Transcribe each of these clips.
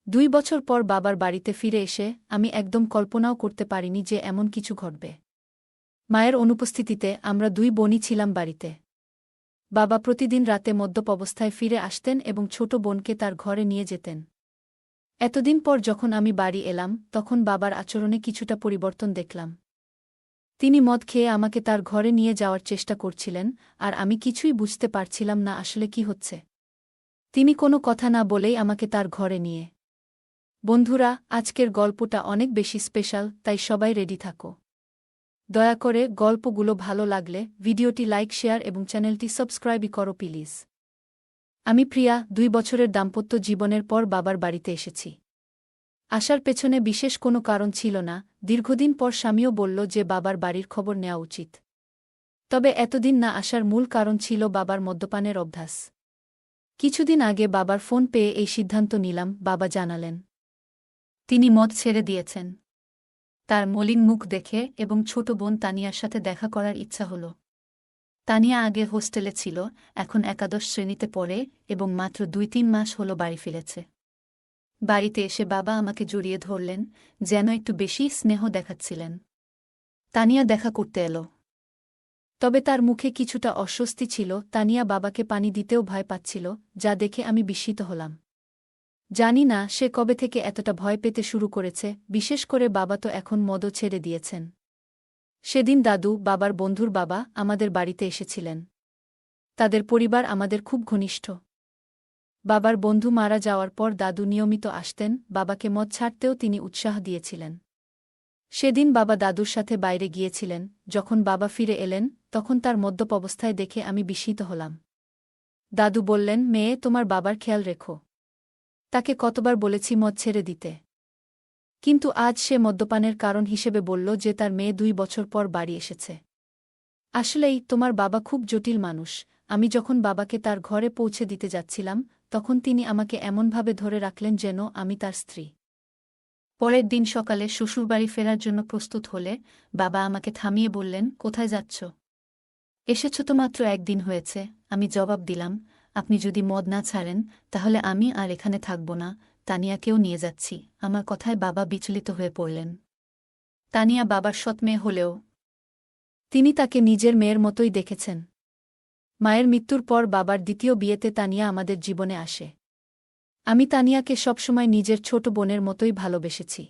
2 বছর পর বাবার বাড়িতে ফিরে এসে আমি একদম কল্পনাও করতে পারিনি যে এমন কিছু ঘটবে। মায়ের অনুপস্থিতিতে আমরা 2 বোনই ছিলাম বাড়িতে। বাবা প্রতিদিন রাতে মদ্যপ অবস্থায় ফিরে আসতেন এবং ছোট বোনকে তার ঘরে নিয়ে যেতেন। এতদিন পর যখন আমি বাড়ি এলাম তখন বাবার আচরণে কিছুটা পরিবর্তন দেখলাম। তিনি মদ খেয়ে আমাকে তার ঘরে নিয়ে যাওয়ার চেষ্টা করছিলেন, আর আমি কিছুই বুঝতে পারছিলাম না আসলে কি হচ্ছে। তিনি কোনো কথা না বলেই আমাকে তার ঘরে নিয়ে। বন্ধুরা, আজকের গল্পটা অনেক বেশি স্পেশাল, তাই সবাই রেডি থাকো। দয়া করে গল্পগুলো ভালো লাগলে ভিডিওটি লাইক, শেয়ার এবং চ্যানেলটি সাবস্ক্রাইবই করো প্লিজ। আমি প্রিয়া, 2 বছরের দাম্পত্য জীবনের পর বাবার বাড়িতে এসেছি। আসার পেছনে বিশেষ কোনো কারণ ছিল না, দীর্ঘদিন পর স্বামীও বলল যে বাবার বাড়ির খবর নেওয়া উচিত। তবে এতদিন না আসার মূল কারণ ছিল বাবার মদ্যপানের অভ্যাস। কিছুদিন আগে বাবার ফোন পেয়ে এই সিদ্ধান্ত নিলাম। বাবা জানালেন তিনি মদ ছেড়ে দিয়েছেন। তার মলিন মুখ দেখে এবং ছোট বোন তানিয়ার সাথে দেখা করার ইচ্ছা হল। তানিয়া আগে হোস্টেলে ছিল, এখন একাদশ শ্রেণীতে পড়ে এবং মাত্র 2-3 মাস হল বাড়ি ফিরেছে। বাড়িতে এসে বাবা আমাকে জড়িয়ে ধরলেন, যেন একটু বেশি স্নেহ দেখাচ্ছিলেন। তানিয়া দেখা করতে এলো। তবে তার মুখে কিছুটা অস্বস্তি ছিল। তানিয়া বাবাকে পানি দিতেও ভয় পাচ্ছিল, যা দেখে আমি বিস্মিত হলাম। জানি না সে কবে থেকে এতটা ভয় পেতে শুরু করেছে, বিশেষ করে বাবা তো এখন মদও ছেড়ে দিয়েছেন। সেদিন দাদু, বাবার বন্ধুর বাবা, আমাদের বাড়িতে এসেছিলেন। তাদের পরিবার আমাদের খুব ঘনিষ্ঠ। বাবার বন্ধু মারা যাওয়ার পর দাদু নিয়মিত আসতেন, বাবাকে মদ ছাড়তেও তিনি উৎসাহ দিয়েছিলেন। সেদিন বাবা দাদুর সাথে বাইরে গিয়েছিলেন। যখন বাবা ফিরে এলেন তখন তার মদ্যপ অবস্থায় দেখে আমি বিস্মিত হলাম। দাদু বললেন, মেয়ে, তোমার বাবার খেয়াল রেখো। তাকে কতবার বলেছি মদ ছেড়ে দিতে, কিন্তু আজ সে মদ্যপানের কারণ হিসেবে বলল যে তার মেয়ে 2 বছর পর বাড়ি এসেছে। আসলেই তোমার বাবা খুব জটিল মানুষ। আমি যখন বাবাকে তার ঘরে পৌঁছে দিতে যাচ্ছিলাম তখন তিনি আমাকে এমনভাবে ধরে রাখলেন যেন আমি তার স্ত্রী। পরের দিন সকালে শ্বশুরবাড়ি ফেরার জন্য প্রস্তুত হলে বাবা আমাকে থামিয়ে বললেন, কোথায় যাচ্ছ? এসেছ তো মাত্র 1 দিন হয়েছে। আমি জবাব দিলাম, আপনি যদি মদ না ছাড়েন তাহলে আমি আর এখানে থাকব না, তানিয়াকেও নিয়ে যাচ্ছি। আমার কথায় বাবা বিচলিত হয়ে পড়লেন। তানিয়া বাবার সৎ মেয়ে হলেও তিনি তাকে নিজের মেয়ের মতোই দেখেছেন। মায়ের মৃত্যুর পর বাবার দ্বিতীয় বিয়েতে তানিয়া আমাদের জীবনে আসে। আমি তানিয়াকে সবসময় নিজের ছোট বোনের মতোই ভালোবেসেছি।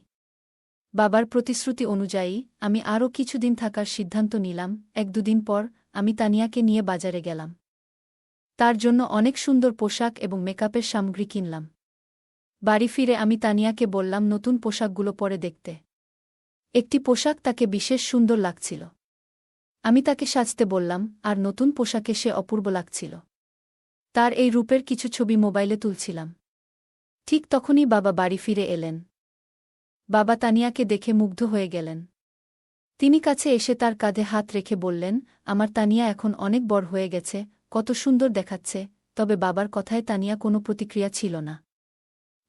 বাবার প্রতিশ্রুতি অনুযায়ী আমি আরও কিছুদিন থাকার সিদ্ধান্ত নিলাম। 1-2 দিন পর আমি তানিয়াকে নিয়ে বাজারে গেলাম। তার জন্য অনেক সুন্দর পোশাক এবং মেকআপের সামগ্রী কিনলাম। বাড়ি ফিরে আমি তানিয়াকে বললাম নতুন পোশাকগুলো পরে দেখতে। একটি পোশাক তাকে বিশেষ সুন্দর লাগছিল। আমি তাকে সাজতে বললাম, আর নতুন পোশাকে সে অপূর্ব লাগছিল। তার এই রূপের কিছু ছবি মোবাইলে তুলছিলাম। ঠিক তখনই বাবা বাড়ি ফিরে এলেন। বাবা তানিয়াকে দেখে মুগ্ধ হয়ে গেলেন। তিনি কাছে এসে তার কাঁধে হাত রেখে বললেন, আমার তানিয়া এখন অনেক বড় হয়ে গেছে, কত সুন্দর দেখাচ্ছে। তবে বাবার কথায় তানিয়া কোনো প্রতিক্রিয়া ছিল না।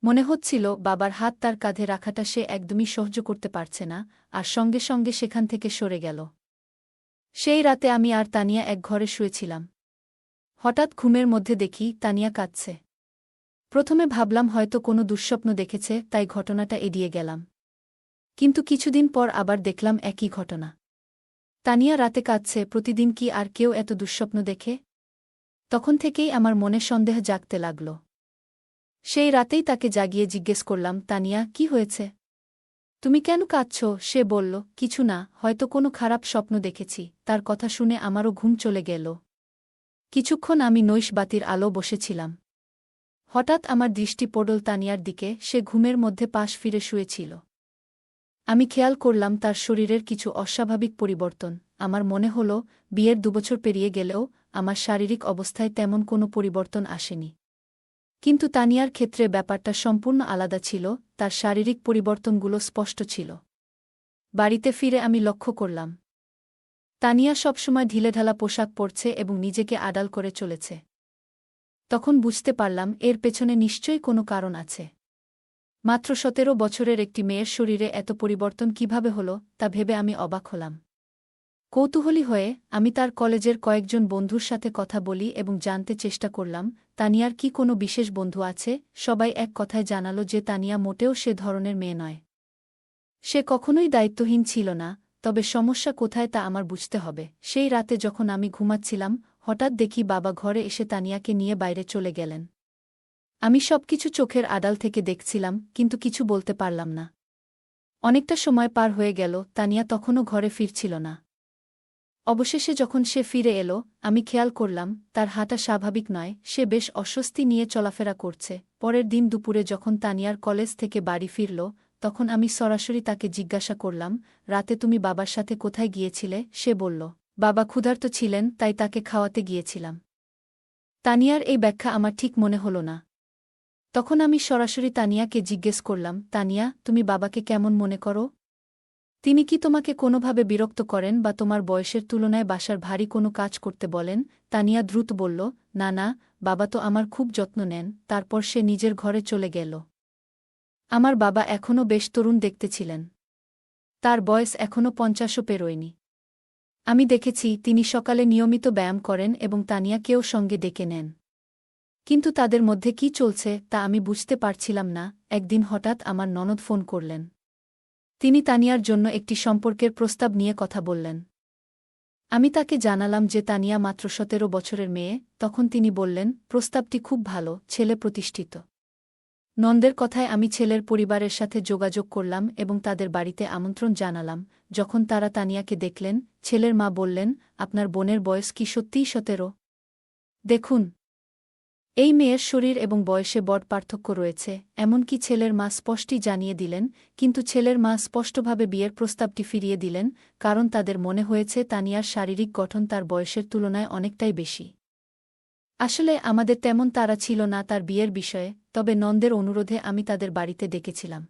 মনে হচ্ছিল বাবার হাত তার কাঁধে রাখাটা সে একদমই সহ্য করতে পারছে না, আর সঙ্গে সঙ্গে সেখান থেকে সরে গেল। সেই রাতে আমি আর তানিয়া এক ঘরে শুয়েছিলাম। হঠাৎ ঘুমের মধ্যে দেখি তানিয়া কাঁদছে। প্রথমে ভাবলাম হয়তো কোনো দুঃস্বপ্ন দেখেছে, তাই ঘটনাটা এড়িয়ে গেলাম। কিন্তু কিছুদিন পর আবার দেখলাম একই ঘটনা। তানিয়া রাতে কাঁদছে। প্রতিদিন কি আর কেউ এত দুঃস্বপ্ন দেখে? তখন থেকেই আমার মনে সন্দেহ জাগতে লাগল। সেই রাতেই তাকে জাগিয়ে জিজ্ঞেস করলাম, তানিয়া, কি হয়েছে? তুমি কেন কাঁদছ? সে বলল, কিছু না, হয়তো কোনো খারাপ স্বপ্ন দেখেছি। তার কথা শুনে আমারও ঘুম চলে গেল। কিছুক্ষণ আমি নৈশ বাতির আলো বসেছিলাম। হঠাৎ আমার দৃষ্টি পড়ল তানিয়ার দিকে। সে ঘুমের মধ্যে পাশ ফিরে শুয়েছিল। আমি খেয়াল করলাম তার শরীরের কিছু অস্বাভাবিক পরিবর্তন। আমার মনে হল বিয়ের 2 বছর পেরিয়ে গেলেও আমার শারীরিক অবস্থায় তেমন কোনো পরিবর্তন আসেনি। কিন্তু তানিয়ার ক্ষেত্রে ব্যাপারটা সম্পূর্ণ আলাদা ছিল। তার শারীরিক পরিবর্তনগুলো স্পষ্ট ছিল। বাড়িতে ফিরে আমি লক্ষ্য করলাম তানিয়া সবসময় ঢিলেঢালা পোশাক পরছে এবং নিজেকে আড়াল করে চলেছে। তখন বুঝতে পারলাম এর পেছনে নিশ্চয়ই কোনো কারণ আছে। মাত্র 17 বছরের একটি মেয়ের শরীরে এত পরিবর্তন কিভাবে হলো তা ভেবে আমি অবাক হলাম। কৌতূহলী হয়ে আমি তার কলেজের কয়েকজন বন্ধুর সাথে কথা বলি এবং জানতে চেষ্টা করলাম তানিয়ার কি কোনো বিশেষ বন্ধু আছে। সবাই এক কথায় জানালো যে তানিয়া মোটেও সে ধরনের মেয়ে নয়। সে কখনোই দায়িত্বহীন ছিল না, তবে সমস্যা কোথায় তা আমার বুঝতে হবে। সেই রাতে যখন আমি ঘুমাচ্ছিলাম, হঠাৎ দেখি বাবা ঘরে এসে তানিয়াকে নিয়ে বাইরে চলে গেলেন। আমি সবকিছু চোখের আড়াল থেকে দেখছিলাম, কিন্তু কিছু বলতে পারলাম না। অনেকটা সময় পার হয়ে গেল, তানিয়া তখনও ঘরে ফিরছিল না। অবশেষে যখন সে ফিরে এলো, আমি খেয়াল করলাম তার হাঁটা স্বাভাবিক নয়, সে বেশ অস্বস্তি নিয়ে চলাফেরা করছে। পরের দিন দুপুরে যখন তানিয়ার কলেজ থেকে বাড়ি ফিরল, তখন আমি সরাসরি তাকে জিজ্ঞাসা করলাম, রাতে তুমি বাবার সাথে কোথায় গিয়েছিলে? সে বলল, বাবা ক্ষুধার্ত ছিলেন তাই তাকে খাওয়াতে গিয়েছিলাম। তানিয়ার এই ব্যাখ্যা আমার ঠিক মনে হল না। তখন আমি সরাসরি তানিয়াকে জিজ্ঞেস করলাম, তানিয়া, তুমি বাবাকে কেমন মনে করো? তিনি কি তোমাকে কোনোভাবে বিরক্ত করেন বা তোমার বয়সের তুলনায় বাসার ভারী কোনো কাজ করতে বলেন? তানিয়া দ্রুত বলল, না না, বাবা তো আমার খুব যত্ন নেন। তারপর সে নিজের ঘরে চলে গেল। আমার বাবা এখনও বেশ তরুণ দেখতে ছিলেন। তার বয়স এখনও ৫০ও পেরোয়নি। আমি দেখেছি তিনি সকালে নিয়মিত ব্যায়াম করেন এবং তানিয়াকেও সঙ্গে ডেকে নেন। কিন্তু তাদের মধ্যে কি চলছে তা আমি বুঝতে পারছিলাম না। একদিন হঠাৎ আমার ননদ ফোন করলেন। তিনি তানিয়ার জন্য একটি সম্পর্কের প্রস্তাব নিয়ে কথা বললেন। আমি তাকে জানালাম যে তানিয়া মাত্র ১৭ বছরের মেয়ে। তখন তিনি বললেন, প্রস্তাবটি খুব ভালো, ছেলে প্রতিষ্ঠিত। নন্দের কথায় আমি ছেলের পরিবারের সাথে যোগাযোগ করলাম এবং তাদের বাড়িতে আমন্ত্রণ জানালাম। যখন তারা তানিয়াকে দেখলেন, ছেলের মা বললেন, আপনার বোনের বয়স কি সত্যিই ১৭? দেখুন, এই মেয়ের শরীর এবং বয়সে বড় পার্থক্য রয়েছে। এমনকি ছেলের মা স্পষ্টই জানিয়ে দিলেন, কিন্তু ছেলের মা স্পষ্টভাবে বিয়ের প্রস্তাবটি ফিরিয়ে দিলেন, কারণ তাদের মনে হয়েছে তানিয়ার শারীরিক গঠন তার বয়সের তুলনায় অনেকটাই বেশি। আসলে আমাদের তেমন তাড়া ছিল না তার বিয়ের বিষয়ে, তবে নন্দের অনুরোধে আমি তাদের বাড়িতে ডেকেছিলাম।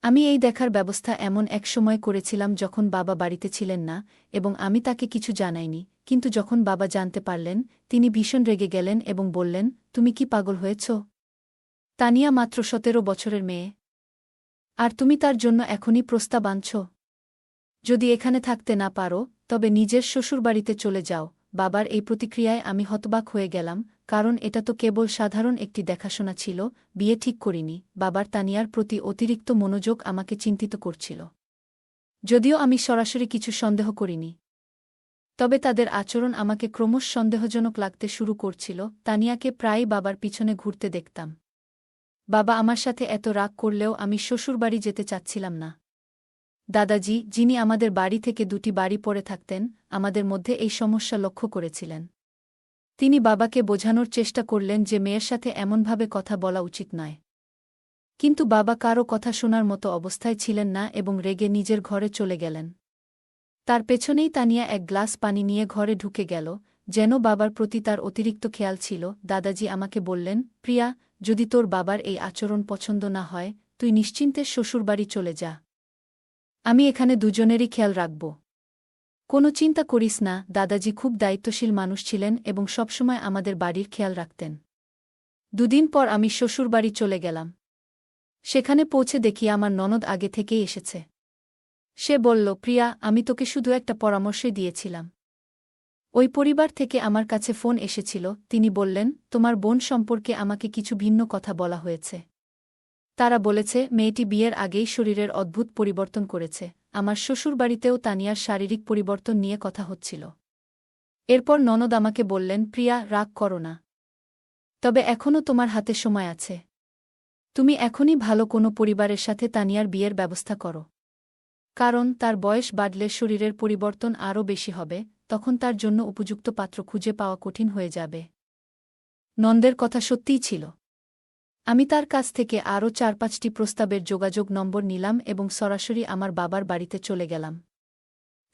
আমি এই দেখার ব্যবস্থা এমন এক সময় করেছিলাম যখন বাবা বাড়িতে ছিলেন না, এবং আমি তাকে কিছু জানাইনি। কিন্তু যখন বাবা জানতে পারলেন, তিনি ভীষণ রেগে গেলেন এবং বললেন, তুমি কি পাগল হয়েছ? তানিয়া মাত্র ১৭ বছরের মেয়ে। আর তুমি তার জন্য এখনই প্রস্তাব আনছ? যদি এখানে থাকতে না পারো, তবে নিজের শ্বশুরবাড়িতে চলে যাও। বাবার এই প্রতিক্রিয়ায় আমি হতবাক হয়ে গেলাম, কারণ এটা তো কেবল সাধারণ একটি দেখাশোনা ছিল, বিয়ে ঠিক করিনি। বাবার তানিয়ার প্রতি অতিরিক্ত মনোযোগ আমাকে চিন্তিত করছিল। যদিও আমি সরাসরি কিছু সন্দেহ করিনি, তবে তাদের আচরণ আমাকে ক্রমশ সন্দেহজনক লাগতে শুরু করছিল। তানিয়াকে প্রায়ই বাবার পিছনে ঘুরতে দেখতাম। বাবা আমার সাথে এত রাগ করলেও আমি শ্বশুরবাড়ি যেতে চাচ্ছিলাম না। দাদাজি, যিনি আমাদের বাড়ি থেকে ২টি বাড়ি পড়ে থাকতেন, আমাদের মধ্যে এই সমস্যা লক্ষ্য করেছিলেন। তিনি বাবাকে বোঝানোর চেষ্টা করলেন যে মেয়ের সাথে এমনভাবে কথা বলা উচিত নয়। কিন্তু বাবা কারও কথা শোনার মতো অবস্থায় ছিলেন না এবং রেগে নিজের ঘরে চলে গেলেন। তার পেছনেই তানিয়া এক গ্লাস পানি নিয়ে ঘরে ঢুকে গেল, যেন বাবার প্রতি তার অতিরিক্ত খেয়াল ছিল। দাদাজি আমাকে বললেন, প্রিয়া, যদি তোর বাবার এই আচরণ পছন্দ না হয়, তুই নিশ্চিন্তে শ্বশুরবাড়ি চলে যা। আমি এখানে দুজনেরই খেয়াল রাখব। কোনো চিন্তা করিস না। দাদাজি খুব দায়িত্বশীল মানুষ ছিলেন এবং সবসময় আমাদের বাড়ির খেয়াল রাখতেন। ২ দিন পর আমি শ্বশুরবাড়ি চলে গেলাম। সেখানে পৌঁছে দেখি আমার ননদ আগে থেকেই এসেছে। সে বলল, প্রিয়া, আমি তোকে শুধু একটা পরামর্শই দিয়েছিলাম। ওই পরিবার থেকে আমার কাছে ফোন এসেছিল। তিনি বললেন, তোমার বোন সম্পর্কে আমাকে কিছু ভিন্ন কথা বলা হয়েছে। তারা বলেছে মেয়েটি বিয়ের আগেই শরীরের অদ্ভুত পরিবর্তন করেছে। আমার শ্বশুরবাড়িতেও তানিয়ার শারীরিক পরিবর্তন নিয়ে কথা হচ্ছিল। এরপর ননদ আমাকে বললেন, প্রিয়া, রাগ করো না। তবে এখনও তোমার হাতে সময় আছে। তুমি এখনই ভালো কোনো পরিবারের সাথে তানিয়ার বিয়ের ব্যবস্থা করো। কারণ তার বয়স বাড়লে শরীরের পরিবর্তন আরও বেশি হবে, তখন তার জন্য উপযুক্ত পাত্র খুঁজে পাওয়া কঠিন হয়ে যাবে। নন্দের কথা সত্যিই ছিল। আমি তার কাছ থেকে আরও ৪-৫টি প্রস্তাবের যোগাযোগ নম্বর নিলাম এবং সরাসরি আমার বাবার বাড়িতে চলে গেলাম।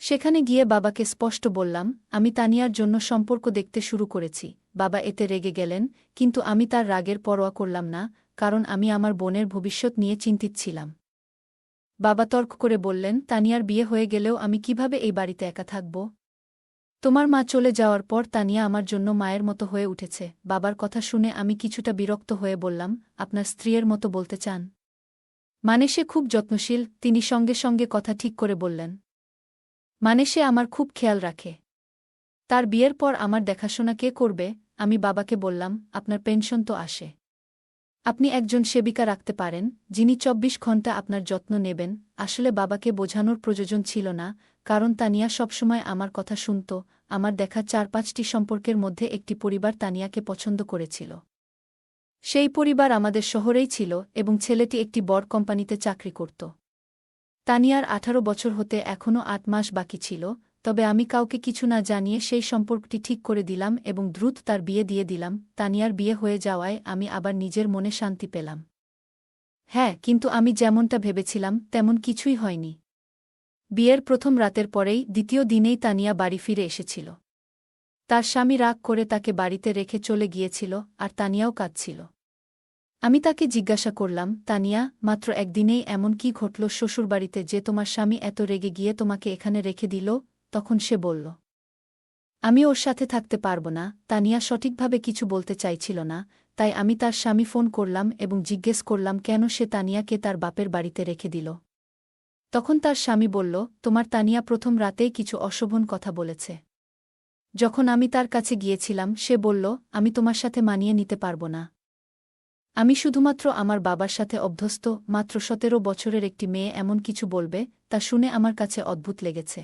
সেখানে গিয়ে বাবাকে স্পষ্ট বললাম, আমি তানিয়ার জন্য সম্পর্ক দেখতে শুরু করেছি। বাবা এতে রেগে গেলেন, কিন্তু আমি তার রাগের পরোয়া করলাম না, কারণ আমি আমার বোনের ভবিষ্যৎ নিয়ে চিন্তিত ছিলাম। বাবা তর্ক করে বললেন, তানিয়ার বিয়ে হয়ে গেলেও আমি কিভাবে এই বাড়িতে একা থাকব? তোমার মা চলে যাওয়ার পর তানিয়া আমার জন্য মায়ের মতো হয়ে উঠেছে। বাবার কথা শুনে আমি কিছুটা বিরক্ত হয়ে বললাম, আপনার স্ত্রীর মতো বলতে চান? মানে সে খুব যত্নশীল? তিনি সঙ্গে সঙ্গে কথা ঠিক করে বললেন, মানে সে আমার খুব খেয়াল রাখে। তার বিয়ের পর আমার দেখাশোনা কে করবে? আমি বাবাকে বললাম, আপনার পেনশন তো আসে। আপনি একজন সেবিকা রাখতে পারেন, যিনি ২৪ ঘণ্টা আপনার যত্ন নেবেন। আসলে বাবাকে বোঝানোর প্রয়োজন ছিল না, কারণ তানিয়া সবসময় আমার কথা শুনত। আমার দেখা ৪-৫টি সম্পর্কের মধ্যে একটি পরিবার তানিয়াকে পছন্দ করেছিল। সেই পরিবার আমাদের শহরেই ছিল এবং ছেলেটি একটি বড় কোম্পানিতে চাকরি করত। তানিয়ার ১৮ বছর হতে এখনও ৮ মাস বাকি ছিল, তবে আমি কাউকে কিছু না জানিয়ে সেই সম্পর্কটি ঠিক করে দিলাম এবং দ্রুত তার বিয়ে দিয়ে দিলাম। তানিয়ার বিয়ে হয়ে যাওয়ায় আমি আবার নিজের মনে শান্তি পেলাম। হ্যাঁ, কিন্তু আমি যেমনটা ভেবেছিলাম তেমন কিছুই হয়নি। বিয়ের প্রথম রাতের পরেই দ্বিতীয় দিনেই তানিয়া বাড়ি ফিরে এসেছিল। তার স্বামী রাগ করে তাকে বাড়িতে রেখে চলে গিয়েছিল, আর তানিয়াও কাঁদছিল। আমি তাকে জিজ্ঞাসা করলাম, তানিয়া, মাত্র একদিনেই এমন কি ঘটল শ্বশুরবাড়িতে যে তোমার স্বামী এত রেগে গিয়ে তোমাকে এখানে রেখে দিল? তখন সে বলল, আমি ওর সাথে থাকতে পারব না। তানিয়া সঠিকভাবে কিছু বলতে চাইছিল না, তাই আমি তার স্বামী ফোন করলাম এবং জিজ্ঞেস করলাম কেন সে তানিয়াকে তার বাপের বাড়িতে রেখে দিল। তখন তার স্বামী বলল, তোমার তানিয়া প্রথম রাতেই কিছু অশোভন কথা বলেছে। যখন আমি তার কাছে গিয়েছিলাম সে বলল, আমি তোমার সাথে মানিয়ে নিতে পারব না। আমি শুধুমাত্র আমার বাবার সাথে অভ্যস্ত। মাত্র ১৭ বছরের একটি মেয়ে এমন কিছু বলবে, তা শুনে আমার কাছে অদ্ভুত লেগেছে।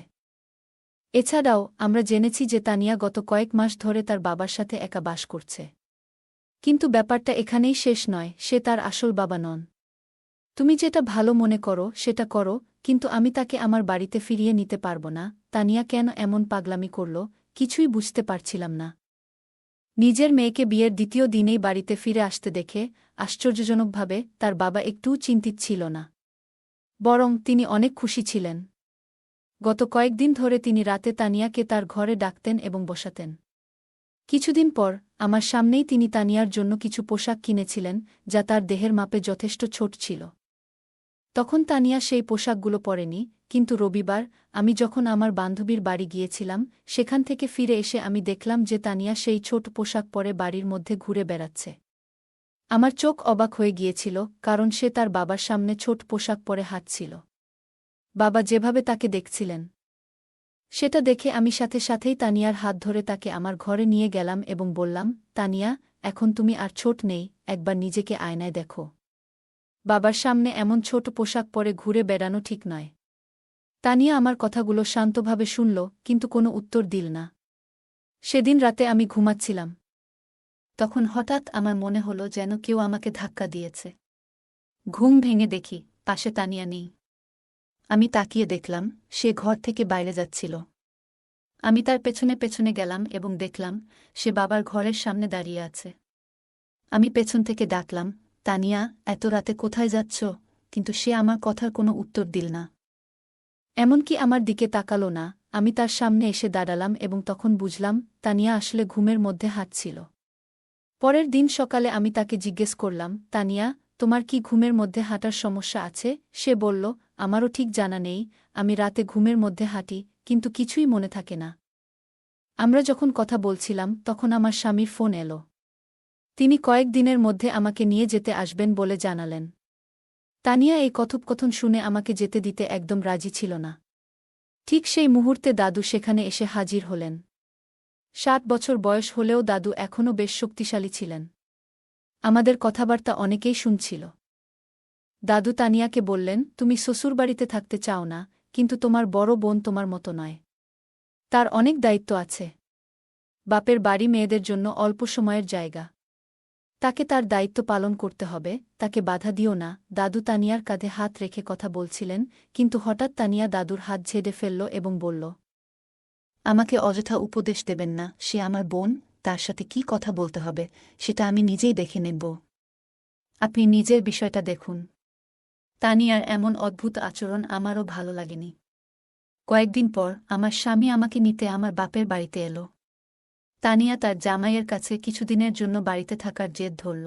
এছাড়াও আমরা জেনেছি যে তানিয়া গত কয়েক মাস ধরে তার বাবার সাথে একা বাস করছে। কিন্তু ব্যাপারটা এখানেই শেষ নয়, সে তার আসল বাবা নন। তুমি যেটা ভালো মনে করো সেটা করো, কিন্তু আমি তাকে আমার বাড়িতে ফিরিয়ে নিতে পারব না। তানিয়া কেন এমন পাগলামি করল, কিছুই বুঝতে পারছিলাম না। নিজের মেয়েকে বিয়ের দ্বিতীয় দিনেই বাড়িতে ফিরে আসতে দেখে আশ্চর্যজনকভাবে তার বাবা একটুও চিন্তিত ছিল না। বরং তিনি অনেক খুশি ছিলেন। গত কয়েকদিন ধরে তিনি রাতে তানিয়াকে তার ঘরে ডাকতেন এবং বসাতেন। কিছুদিন পর আমার সামনেই তিনি তানিয়ার জন্য কিছু পোশাক কিনেছিলেন, যা তার দেহের মাপে যথেষ্ট ছোট ছিল। তখন তানিয়া সেই পোশাকগুলো পরেনি, কিন্তু রবিবার আমি যখন আমার বান্ধবীর বাড়ি গিয়েছিলাম, সেখান থেকে ফিরে এসে আমি দেখলাম যে তানিয়া সেই ছোট পোশাক পরে বাড়ির মধ্যে ঘুরে বেড়াচ্ছে। আমার চোখ অবাক হয়ে গিয়েছিল, কারণ সে তার বাবার সামনে ছোট পোশাক পরে হাঁটছিল। বাবা যেভাবে তাকে দেখছিলেন সেটা দেখে আমি সাথে সাথেই তানিয়ার হাত ধরে তাকে আমার ঘরে নিয়ে গেলাম এবং বললাম, তানিয়া, এখন তুমি আর ছোট নেই, একবার নিজেকে আয়নায় দেখো। বাবার সামনে এমন ছোট পোশাক পরে ঘুরে বেড়ানো ঠিক নয়। তানিয়া আমার কথাগুলো শান্তভাবে শুনল, কিন্তু কোনো উত্তর দিল না। সেদিন রাতে আমি ঘুমাচ্ছিলাম। তখন হঠাৎ আমার মনে হলো যেন কেউ আমাকে ধাক্কা দিয়েছে। ঘুম ভেঙে দেখি পাশে তানিয়া নেই। আমি তাকিয়ে দেখলাম সে ঘর থেকে বাইরে যাচ্ছিল। আমি তার পেছনে পেছনে গেলাম এবং দেখলাম সে বাবার ঘরের সামনে দাঁড়িয়ে আছে। আমি পেছন থেকে ডাকলাম, তানিয়া, এত রাতে কোথায় যাচ্ছ? কিন্তু সে আমার কথার কোনো উত্তর দিল না। এমনকি আমার দিকে তাকালো না। আমি তার সামনে এসে দাঁড়ালাম এবং তখন বুঝলাম তানিয়া আসলে ঘুমের মধ্যে হাঁটছিল। পরের দিন সকালে আমি তাকে জিজ্ঞেস করলাম, তানিয়া, তোমার কি ঘুমের মধ্যে হাঁটার সমস্যা আছে? সে বলল, আমারও ঠিক জানা নেই, আমি রাতে ঘুমের মধ্যে হাঁটি, কিন্তু কিছুই মনে থাকে না। আমরা যখন কথা বলছিলাম তখন আমার স্বামীর ফোন এলো। তিনি কয়েক দিনের মধ্যে আমাকে নিয়ে যেতে আসবেন বলে জানালেন। তানিয়া এই কথোপকথন শুনে আমাকে যেতে দিতে একদম রাজি ছিল না। ঠিক সেই মুহূর্তে দাদু সেখানে এসে হাজির হলেন। ৬০ বছর বয়স হলেও দাদু এখনও বেশ শক্তিশালী ছিলেন। আমাদের কথাবার্তা অনেকেই শুনছিল। দাদু তানিয়াকে বললেন, তুমি শ্বশুরবাড়িতে থাকতে চাও না, কিন্তু তোমার বড় বোন তোমার মতো নয়। তার অনেক দায়িত্ব আছে। বাপের বাড়ি মেয়েদের জন্য অল্প সময়ের জায়গা। তাকে তার দায়িত্ব পালন করতে হবে, তাকে বাধা দিও না। দাদু তানিয়ার কাঁধে হাত রেখে কথা বলছিলেন, কিন্তু হঠাৎ তানিয়া দাদুর হাত ঝেড়ে ফেলল এবং বলল, আমাকে অযথা উপদেশ দেবেন না, সে আমার বোন, তার সাথে কি কথা বলতে হবে সেটা আমি নিজেই দেখে নেব। আপনি নিজের বিষয়টা দেখুন। তানিয়ার এমন অদ্ভুত আচরণ আমারও ভালো লাগেনি। কয়েকদিন পর আমার স্বামী আমাকে নিতে আমার বাপের বাড়িতে এলো। তানিয়া তার জামাইয়ের কাছে কিছুদিনের জন্য বাড়িতে থাকার জেদ ধরল।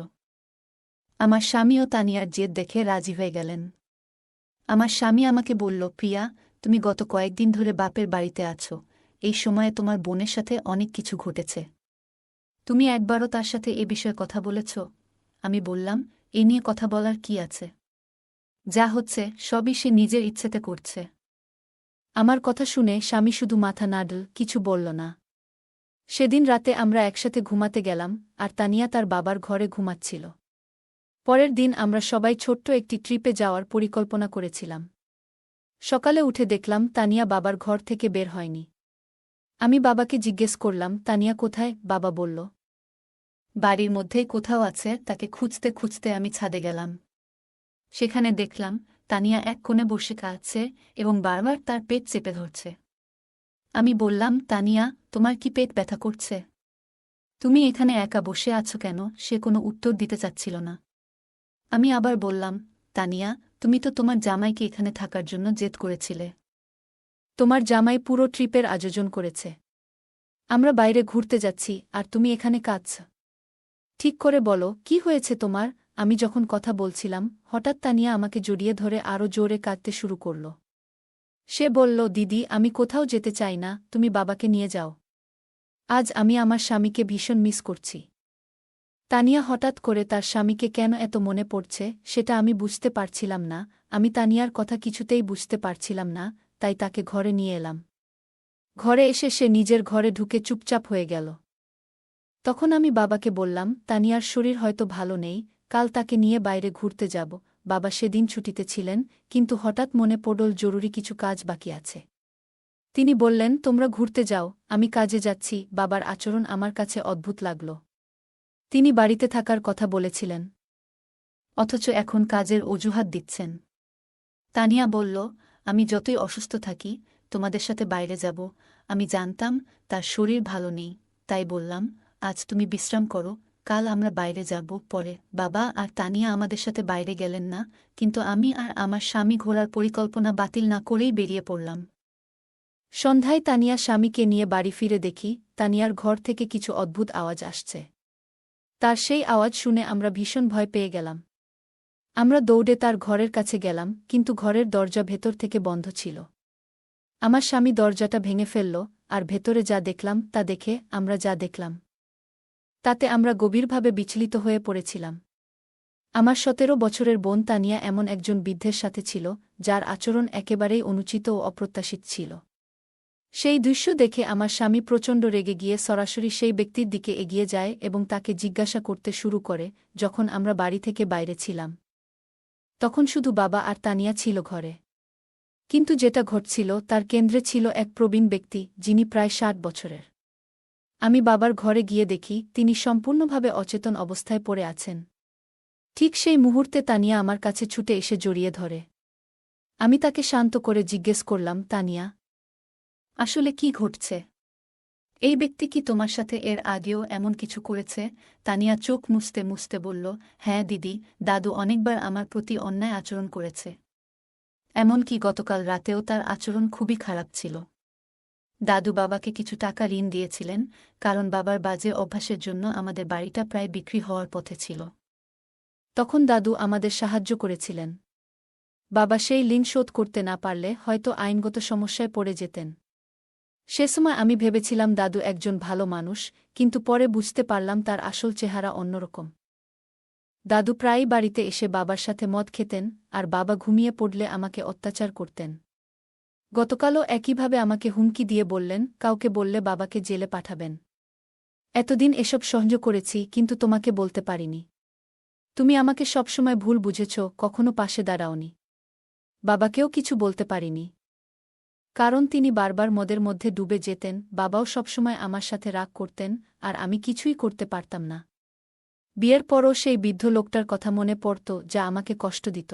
আমার স্বামীও তানিয়ার জেদ দেখে রাজি হয়ে গেলেন। আমার স্বামী আমাকে বলল, প্রিয়া, তুমি গত কয়েকদিন ধরে বাপের বাড়িতে আছো, এই সময়ে তোমার বোনের সাথে অনেক কিছু ঘটেছে। তুমি একবারও তার সাথে এ বিষয়ে কথা বলেছ? আমি বললাম, এ নিয়ে কথা বলার কি আছে? যা হচ্ছে সবই সে নিজের ইচ্ছেতে করছে। আমার কথা শুনে স্বামী শুধু মাথা নাড়ল, কিছু বলল না। সেদিন রাতে আমরা একসাথে ঘুমাতে গেলাম, আর তানিয়া তার বাবার ঘরে ঘুমাচ্ছিল। পরের দিন আমরা সবাই ছোট্ট একটি ট্রিপে যাওয়ার পরিকল্পনা করেছিলাম। সকালে উঠে দেখলাম তানিয়া বাবার ঘর থেকে বের হয়নি। আমি বাবাকে জিজ্ঞেস করলাম, তানিয়া কোথায়? বাবা বলল, বাড়ির মধ্যেই কোথাও আছে। তাকে খুঁজতে খুঁজতে আমি ছাদে গেলাম। সেখানে দেখলাম তানিয়া এক কোণে বসে কাঁদছে এবং বারবার তার পেট চেপে ধরছে। আমি বললাম, তানিয়া, তোমার কি পেট ব্যথা করছে? তুমি এখানে একা বসে আছো কেন? সে কোনো উত্তর দিতে চাচ্ছিল না। আমি আবার বললাম, তানিয়া, তুমি তো তোমার জামাইকে এখানে থাকার জন্য জেদ করেছিলে। তোমার জামাই পুরো ট্রিপের আয়োজন করেছে। আমরা বাইরে ঘুরতে যাচ্ছি, আর তুমি এখানে কাঁদছ। ঠিক করে বলো, কি হয়েছে তোমার? আমি যখন কথা বলছিলাম, হঠাৎ তানিয়া আমাকে জড়িয়ে ধরে আরও জোরে কাঁদতে শুরু করল। সে বলল, দিদি, আমি কোথাও যেতে চাই না, তুমি বাবাকে নিয়ে যাও। আজ আমি আমার স্বামীকে ভীষণ মিস করছি। তানিয়া হঠাৎ করে তার স্বামীকে কেন এত মনে পড়ছে সেটা আমি বুঝতে পারছিলাম না। আমি তানিয়ার কথা কিছুতেই বুঝতে পারছিলাম না, তাই তাকে ঘরে নিয়ে এলাম। ঘরে এসে সে নিজের ঘরে ঢুকে চুপচাপ হয়ে গেল। তখন আমি বাবাকে বললাম, তানিয়ার শরীর হয়তো ভালো নেই, কাল তাকে নিয়ে বাইরে ঘুরতে যাব। বাবা সেদিন ছুটিতে ছিলেন, কিন্তু হঠাৎ মনে পড়ল জরুরি কিছু কাজ বাকি আছে। তিনি বললেন, তোমরা ঘুরতে যাও, আমি কাজে যাচ্ছি। বাবার আচরণ আমার কাছে অদ্ভুত লাগল। তিনি বাড়িতে থাকার কথা বলেছিলেন, অথচ এখন কাজের অজুহাত দিচ্ছেন। তানিয়া বলল, আমি যতই অসুস্থ থাকি, তোমাদের সাথে বাইরে যাব। আমি জানতাম তার শরীর ভালো নেই, তাই বললাম, আজ তুমি বিশ্রাম করো, কাল আমরা বাইরে যাব। পরে বাবা আর তানিয়া আমাদের সাথে বাইরে গেলেন না, কিন্তু আমি আর আমার স্বামী ঘোরার পরিকল্পনা বাতিল না করেই বেরিয়ে পড়লাম। সন্ধ্যায় তানিয়া স্বামীকে নিয়ে বাড়ি ফিরে দেখি, তানিয়ার ঘর থেকে কিছু অদ্ভুত আওয়াজ আসছে। তার সেই আওয়াজ শুনে আমরা ভীষণ ভয় পেয়ে গেলাম। আমরা দৌড়ে তার ঘরের কাছে গেলাম, কিন্তু ঘরের দরজা ভেতর থেকে বন্ধ ছিল। আমার স্বামী দরজাটা ভেঙে ফেলল, আর ভেতরে যা দেখলাম তা দেখে আমরা যা দেখলাম তাতে আমরা গভীরভাবে বিচলিত হয়ে পড়েছিলাম। আমার ১৭ বছরের বোন তানিয়া এমন একজন বৃদ্ধের সাথে ছিল, যার আচরণ একেবারেই অনুচিত ও অপ্রত্যাশিত ছিল। সেই দৃশ্য দেখে আমার স্বামী প্রচণ্ড রেগে গিয়ে সরাসরি সেই ব্যক্তির দিকে এগিয়ে যায় এবং তাকে জিজ্ঞাসা করতে শুরু করে। যখন আমরা বাড়ি থেকে বাইরে ছিলাম, তখন শুধু বাবা আর তানিয়া ছিল ঘরে। কিন্তু যেটা ঘটছিল তার কেন্দ্রে ছিল এক প্রবীণ ব্যক্তি, যিনি প্রায় ৬০ বছরের। আমি বাবার ঘরে গিয়ে দেখি তিনি সম্পূর্ণভাবে অচেতন অবস্থায় পড়ে আছেন। ঠিক সেই মুহূর্তে তানিয়া আমার কাছে ছুটে এসে জড়িয়ে ধরে। আমি তাকে শান্ত করে জিজ্ঞেস করলাম, তানিয়া, আসলে কি ঘটছে? এই ব্যক্তি কি তোমার সাথে এর আগেও এমন কিছু করেছে? তানিয়া চোখ মুছতে মুছতে বলল, হ্যাঁ দিদি, দাদু অনেকবার আমার প্রতি অন্যায় আচরণ করেছে। এমনকি গতকাল রাতেও তার আচরণ খুবই খারাপ ছিল। দাদু বাবাকে কিছু টাকা ঋণ দিয়েছিলেন, কারণ বাবার বাজে অভ্যাসের জন্য আমাদের বাড়িটা প্রায় বিক্রি হওয়ার পথে ছিল। তখন দাদু আমাদের সাহায্য করেছিলেন। বাবা সেই ঋণ শোধ করতে না পারলে হয়তো আইনগত সমস্যায় পড়ে যেতেন। সে সময় আমি ভেবেছিলাম দাদু একজন ভালো মানুষ, কিন্তু পরে বুঝতে পারলাম তার আসল চেহারা অন্যরকম। দাদু প্রায়ই বাড়িতে এসে বাবার সাথে মদ খেতেন, আর বাবা ঘুমিয়ে পড়লে আমাকে অত্যাচার করতেন। গতকালও একইভাবে আমাকে হুমকি দিয়ে বললেন, কাউকে বললে বাবাকে জেলে পাঠাবেন। এতদিন এসব সহ্য করেছি, কিন্তু তোমাকে বলতে পারিনি। তুমি আমাকে সবসময় ভুল বুঝেছ, কখনো পাশে দাঁড়াওনি। বাবাকেও কিছু বলতে পারিনি, কারণ তিনি বারবার মদের মধ্যে ডুবে যেতেন। বাবাও সবসময় আমার সাথে রাগ করতেন, আর আমি কিছুই করতে পারতাম না। বিয়ের পরও সেই বৃদ্ধ লোকটার কথা মনে পড়ত, যা আমাকে কষ্ট দিত।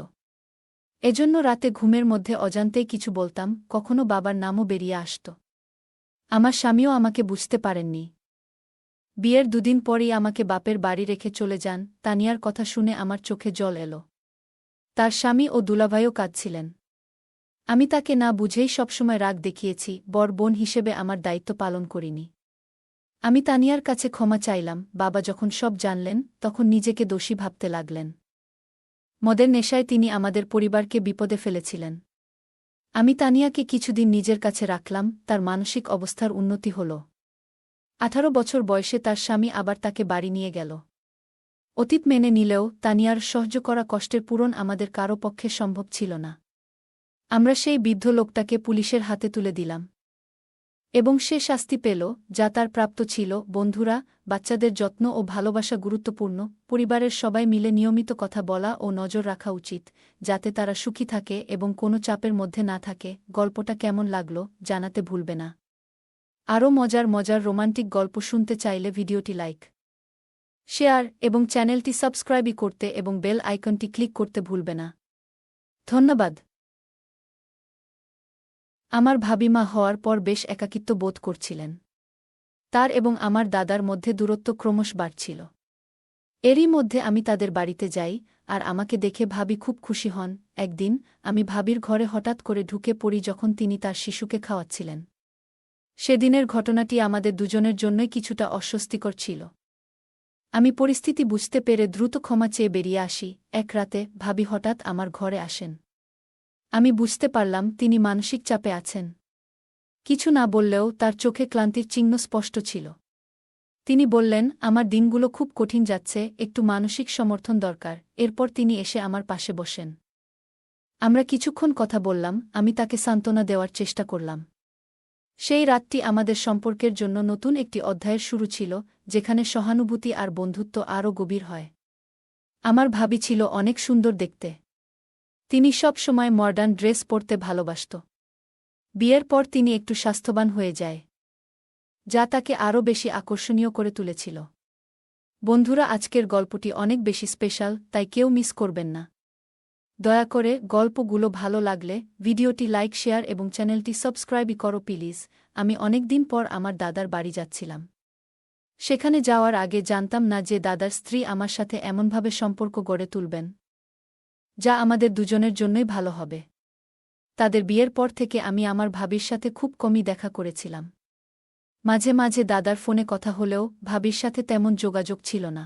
এজন্য রাতে ঘুমের মধ্যে অজান্তেই কিছু বলতাম, কখনো বাবার নামও বেরিয়ে আসত। আমার স্বামীও আমাকে বুঝতে পারেননি। বিয়ের দুদিন পরই আমাকে বাপের বাড়ি রেখে চলে যান। তানিয়ার কথা শুনে আমার চোখে জল এলো। তার স্বামী ও দুলাভাইও কাঁদছিলেন। আমি তাকে না বুঝেই সবসময় রাগ দেখিয়েছি, বড় বোন হিসেবে আমার দায়িত্ব পালন করিনি। আমি তানিয়ার কাছে ক্ষমা চাইলাম। বাবা যখন সব জানলেন, তখন নিজেকে দোষী ভাবতে লাগলেন। মদের নেশায় তিনি আমাদের পরিবারকে বিপদে ফেলেছিলেন। আমি তানিয়াকে কিছুদিন নিজের কাছে রাখলাম, তার মানসিক অবস্থার উন্নতি হল। 18 বছর বয়সে তার স্বামী আবার তাকে বাড়ি নিয়ে গেল। অতীত মেনে নিলেও তানিয়ার সহ্য করা কষ্টের পূরণ আমাদের কারও পক্ষে সম্ভব ছিল না। আমরা সেই বৃদ্ধ লোকটাকে পুলিশের হাতে তুলে দিলাম এবং সে শাস্তি পেল যা তার প্রাপ্ত ছিল। বন্ধুরা, বাচ্চাদের যত্ন ও ভালোবাসা গুরুত্বপূর্ণ। পরিবারের সবাই মিলে নিয়মিত কথা বলা ও নজর রাখা উচিত, যাতে তারা সুখী থাকে এবং কোনো চাপের মধ্যে না থাকে। গল্পটা কেমন লাগলো জানাতে ভুলবে না। আরও মজার মজার রোমান্টিক গল্প শুনতে চাইলে ভিডিওটি লাইক, শেয়ার এবং চ্যানেলটি সাবস্ক্রাইবই করতে এবং বেল আইকনটি ক্লিক করতে ভুলবে না। ধন্যবাদ। আমার ভাবিমা হওয়ার পর বেশ একাকিত্ব বোধ করছিলেন। তার এবং আমার দাদার মধ্যে দূরত্ব ক্রমশ বাড়ছিল। এরই মধ্যে আমি তাদের বাড়িতে যাই, আর আমাকে দেখে ভাবি খুব খুশি হন। একদিন আমি ভাবির ঘরে হঠাৎ করে ঢুকে পড়ি যখন তিনি তার শিশুকে খাওয়াচ্ছিলেন। সেদিনের ঘটনাটি আমাদের দুজনের জন্যই কিছুটা অস্বস্তিকর ছিল। আমি পরিস্থিতি বুঝতে পেরে দ্রুত ক্ষমা চেয়ে বেরিয়ে আসি। এক রাতে ভাবি হঠাৎ আমার ঘরে আসেন। আমি বুঝতে পারলাম তিনি মানসিক চাপে আছেন। কিছু না বললেও তার চোখে ক্লান্তির চিহ্ন স্পষ্ট ছিল। তিনি বললেন, আমার দিনগুলো খুব কঠিন যাচ্ছে, একটু মানসিক সমর্থন দরকার। এরপর তিনি এসে আমার পাশে বসেন। আমরা কিছুক্ষণ কথা বললাম, আমি তাকে সান্ত্বনা দেওয়ার চেষ্টা করলাম। সেই রাতটি আমাদের সম্পর্কের জন্য নতুন একটি অধ্যায়ের শুরু ছিল, যেখানে সহানুভূতি আর বন্ধুত্ব আরও গভীর হয়। আমার ভাবি ছিল অনেক সুন্দর দেখতে। তিনি সব সময় মডার্ন ড্রেস পরতে ভালোবাসত। বিয়ের পর তিনি একটু স্বাস্থ্যবান হয়ে যায়, যা তাকে আরও বেশি আকর্ষণীয় করে তুলেছিল। বন্ধুরা, আজকের গল্পটি অনেক বেশি স্পেশাল, তাই কেউ মিস করবেন না। দয়া করে গল্পগুলো ভালো লাগলে ভিডিওটি লাইক, শেয়ার এবং চ্যানেলটি সাবস্ক্রাইবই করো প্লিজ। আমি অনেক দিন পর আমার দাদার বাড়ি যাচ্ছিলাম। সেখানে যাওয়ার আগে জানতাম না যে দাদার স্ত্রী আমার সাথে এমনভাবে সম্পর্ক গড়ে তুলবেন, যা আমাদের দুজনের জন্যই ভালো হবে। তাদের বিয়ের পর থেকে আমি আমার ভাবির সাথে খুব কমই দেখা করেছিলাম। মাঝে মাঝে দাদার ফোনে কথা হলেও ভাবির সাথে তেমন যোগাযোগ ছিল না।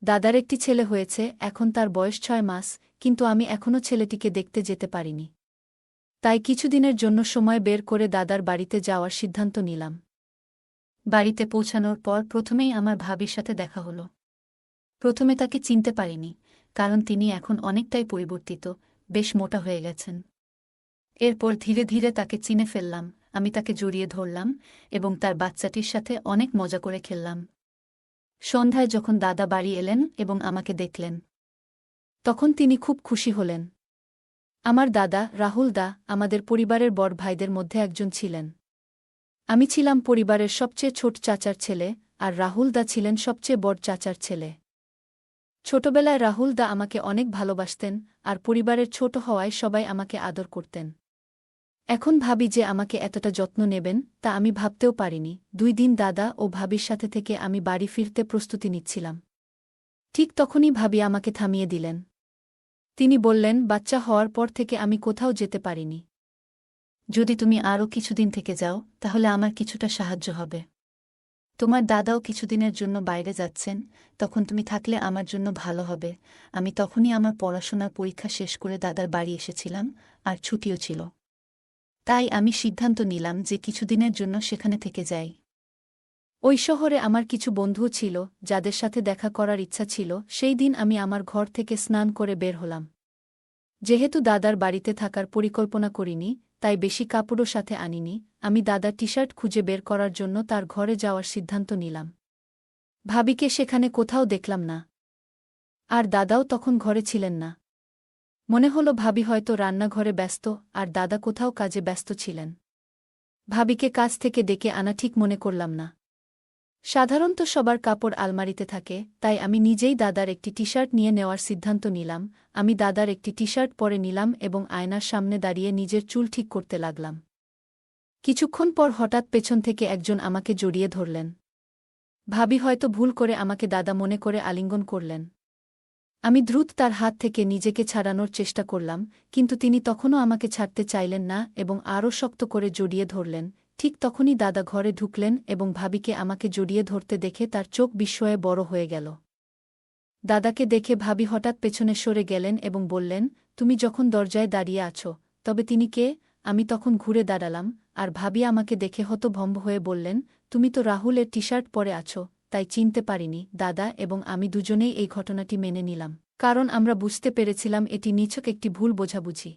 দাদার একটি ছেলে হয়েছে, এখন তার বয়স 6 মাস, কিন্তু আমি এখনও ছেলেটিকে দেখতে যেতে পারিনি। তাই কিছুদিনের জন্য সময় বের করে দাদার বাড়িতে যাওয়ার সিদ্ধান্ত নিলাম। বাড়িতে পৌঁছানোর পর প্রথমেই আমার ভাবির সাথে দেখা হলো। প্রথমে তাকে চিনতে পারিনি, কারণ তিনি এখন অনেকটাই পরিবর্তিত, বেশ মোটা হয়ে গেছেন। এরপর ধীরে ধীরে তাকে চিনে ফেললাম। আমি তাকে জড়িয়ে ধরলাম এবং তার বাচ্চাটির সাথে অনেক মজা করে খেললাম। সন্ধ্যায় যখন দাদা বাড়ি এলেন এবং আমাকে দেখলেন, তখন তিনি খুব খুশি হলেন। আমার দাদা রাহুল দা আমাদের পরিবারের বড় ভাইদের মধ্যে একজন ছিলেন। আমি ছিলাম পরিবারের সবচেয়ে ছোট চাচার ছেলে, আর রাহুল দা ছিলেন সবচেয়ে বড় চাচার ছেলে। ছোটবেলায় রাহুল দা আমাকে অনেক ভালোবাসতেন, আর পরিবারের ছোট হওয়ায় সবাই আমাকে আদর করতেন। এখন ভাবি যে আমাকে এতটা যত্ন নেবেন, তা আমি ভাবতেও পারিনি। 2 দিন দাদা ও ভাবির সাথে থেকে আমি বাড়ি ফিরতে প্রস্তুতি নিচ্ছিলাম। ঠিক তখনই ভাবি আমাকে থামিয়ে দিলেন। তিনি বললেন, বাচ্চা হওয়ার পর থেকে আমি কোথাও যেতে পারিনি। যদি তুমি আরও কিছুদিন থেকে যাও, তাহলে আমার কিছুটা সাহায্য হবে। তোমার দাদাও কিছুদিনের জন্য বাইরে যাচ্ছেন, তখন তুমি থাকলে আমার জন্য ভালো হবে। আমি তখনই আমার পড়াশোনার পরীক্ষা শেষ করে দাদার বাড়ি এসেছিলাম, আর ছুটিও ছিল। তাই আমি সিদ্ধান্ত নিলাম যে কিছুদিনের জন্য সেখানে থেকে যাই। ওই শহরে আমার কিছু বন্ধুও ছিল, যাদের সাথে দেখা করার ইচ্ছা ছিল। সেই দিন আমি আমার ঘর থেকে স্নান করে বের হলাম। যেহেতু দাদার বাড়িতে থাকার পরিকল্পনা করিনি, তাই বেশি কাপড়ও সাথে আনিনি। আমি দাদার টি-শার্ট খুঁজে বের করার জন্য তার ঘরে যাওয়ার সিদ্ধান্ত নিলাম। ভাবিকে সেখানে কোথাও দেখলাম না, আর দাদাও তখন ঘরে ছিলেন না। মনে হলো ভাবি হয়তো রান্নাঘরে ব্যস্ত, আর দাদা কোথাও কাজে ব্যস্ত ছিলেন। ভাবিকে কাজ থেকে ডেকে আনা ঠিক মনে করলাম না। সাধারণত সবার কাপড় আলমারিতে থাকে, তাই আমি নিজেই দাদার একটি টি-শার্ট নিয়ে নেওয়ার সিদ্ধান্ত নিলাম। আমি দাদার একটি টি-শার্ট পরে নিলাম এবং আয়নার সামনে দাঁড়িয়ে নিজের চুল ঠিক করতে লাগলাম। কিছুক্ষণ পর হঠাৎ পেছন থেকে একজন আমাকে জড়িয়ে ধরলেন। ভাবি হয়তো ভুল করে আমাকে দাদা মনে করে আলিঙ্গন করলেন। আমি দ্রুত তার হাত থেকে নিজেকে ছাড়ানোর চেষ্টা করলাম, কিন্তু তিনি তখনও আমাকে ছাড়তে চাইলেন না এবং আরও শক্ত করে জড়িয়ে ধরলেন। ঠিক তখনই দাদা ঘরে ঢুকলেন এবং ভাবিকে আমাকে জড়িয়ে ধরতে দেখে তার চোখ বিস্ময়ে বড় হয়ে গেল। দাদাকে দেখে ভাবি হঠাৎ পেছনে সরে গেলেন এবং বললেন, তুমি যখন দরজায় দাঁড়িয়ে আছো, তবে তিনি কে? আমি তখন ঘুরে দাঁড়ালাম, আর ভাবি আমাকে দেখে হতভম্ব হয়ে বললেন, তুমি তো রাহুলের টি-শার্ট পরে আছো, তাই চিনতে পারিনি। দাদা এবং আমি দুজনেই এই ঘটনাটি মেনে নিলাম, কারণ আমরা বুঝতে পেরেছিলাম এটি নিছক একটি ভুল বোঝাবুঝি।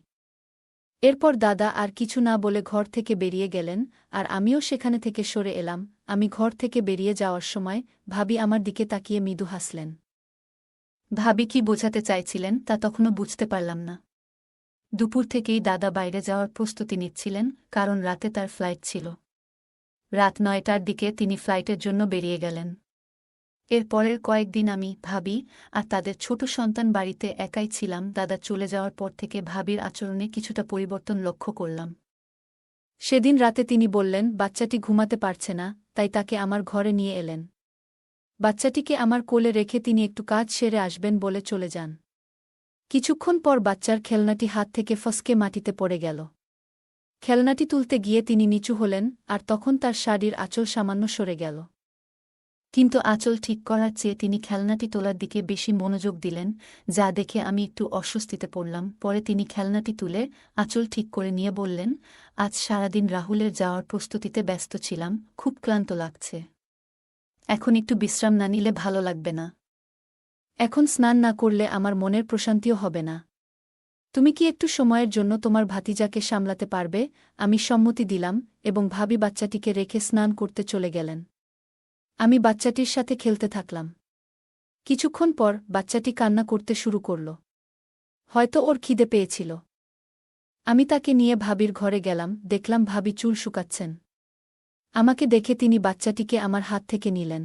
এরপর দাদা আর কিছু না বলে ঘর থেকে বেরিয়ে গেলেন, আর আমিও সেখানে থেকে সরে এলাম। আমি ঘর থেকে বেরিয়ে যাওয়ার সময় ভাবি আমার দিকে তাকিয়ে মৃদু হাসলেন। ভাবি কি বোঝাতে চাইছিলেন তা তখনও বুঝতে পারলাম না। দুপুর থেকেই দাদা বাইরে যাওয়ার প্রস্তুতি নিচ্ছিলেন, কারণ রাতে তার ফ্লাইট ছিল। রাত ৯টার দিকে তিনি ফ্লাইটের জন্য বেরিয়ে গেলেন। এর পরের কয়েকদিন আমি, ভাবি আর তাদের ছোট সন্তান বাড়িতে একাই ছিলাম। দাদা চলে যাওয়ার পর থেকে ভাবির আচরণে কিছুটা পরিবর্তন লক্ষ্য করলাম। সেদিন রাতে তিনি বললেন বাচ্চাটি ঘুমাতে পারছে না, তাই তাকে আমার ঘরে নিয়ে এলেন। বাচ্চাটিকে আমার কোলে রেখে তিনি একটু কাজ সেরে আসবেন বলে চলে যান। কিছুক্ষণ পর বাচ্চার খেলনাটি হাত থেকে ফসকে মাটিতে পড়ে গেল। খেলনাটি তুলতে গিয়ে তিনি নিচু হলেন, আর তখন তার শাড়ির আঁচল সামান্য সরে গেল। কিন্তু আঁচল ঠিক করার চেয়ে তিনি খেলনাটি তোলার দিকে বেশি মনোযোগ দিলেন, যা দেখে আমি একটু অস্বস্তিতে পড়লাম। পরে তিনি খেলনাটি তুলে আঁচল ঠিক করে নিয়ে বললেন, আজ সারাদিন রাহুলের যাওয়ার প্রস্তুতিতে ব্যস্ত ছিলাম, খুব ক্লান্ত লাগছে। এখন একটু বিশ্রাম না নিলে ভালো লাগবে না। এখন স্নান না করলে আমার মনের প্রশান্তিও হবে না। তুমি কি একটু সময়ের জন্য তোমার ভাতিজাকে সামলাতে পারবে? আমি সম্মতি দিলাম, এবং ভাবি বাচ্চাটিকে রেখে স্নান করতে চলে গেলেন। আমি বাচ্চাটির সাথে খেলতে থাকলাম। কিছুক্ষণ পর বাচ্চাটি কান্না করতে শুরু করল। হয়তো ওর খিদে পেয়েছিল। আমি তাকে নিয়ে ভাবির ঘরে গেলাম, দেখলাম ভাবি চুল শুকাচ্ছেন। আমাকে দেখে তিনি বাচ্চাটিকে আমার হাত থেকে নিলেন।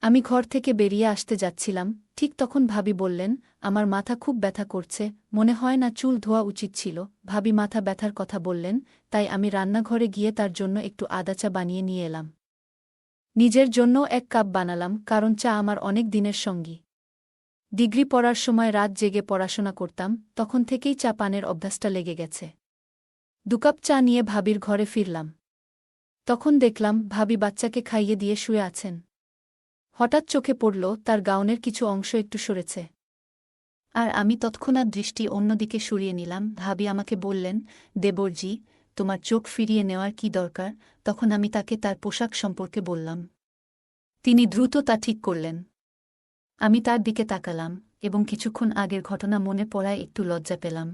আমি ঘর থেকে বেরিয়ে আসতে যাচ্ছিলাম, ঠিক তখন ভাবি বললেন, আমার মাথা খুব ব্যথা করছে, মনে হয় না চুল ধোয়া উচিত ছিল। ভাবি মাথা ব্যথার কথা বললেন, তাই আমি রান্নাঘরে গিয়ে তার জন্য একটু আদা চা বানিয়ে নিয়ে এলাম। নিজের জন্য ১ কাপ বানালাম, কারণ চা আমার অনেক দিনের সঙ্গী। ডিগ্রি পড়ার সময় রাত জেগে পড়াশোনা করতাম, তখন থেকেই চা পানের অভ্যাসটা লেগে গেছে। ২ কাপ চা নিয়ে ভাবির ঘরে ফিরলাম। তখন দেখলাম ভাবি বাচ্চাকে খাইয়ে দিয়ে শুয়ে আছেন। হঠাৎ চোখে পড়ল তার গাউনের কিছু অংশ একটু সরেছে। আর আমি তৎক্ষণাৎ দৃষ্টি অন্যদিকে সরিয়ে নিলাম। ভাবি আমাকে বললেন, দেবরজি, তোমার চোখ ফিরিয়ে নেওয়ার কি দরকার? তখন আমি তাকে তার পোশাক সম্পর্কে বললাম। তিনি দ্রুত তা ঠিক করলেন। আমি তার দিকে তাকালাম, এবং কিছুক্ষণ আগের ঘটনা মনে পড়ায় একটু লজ্জা পেলাম।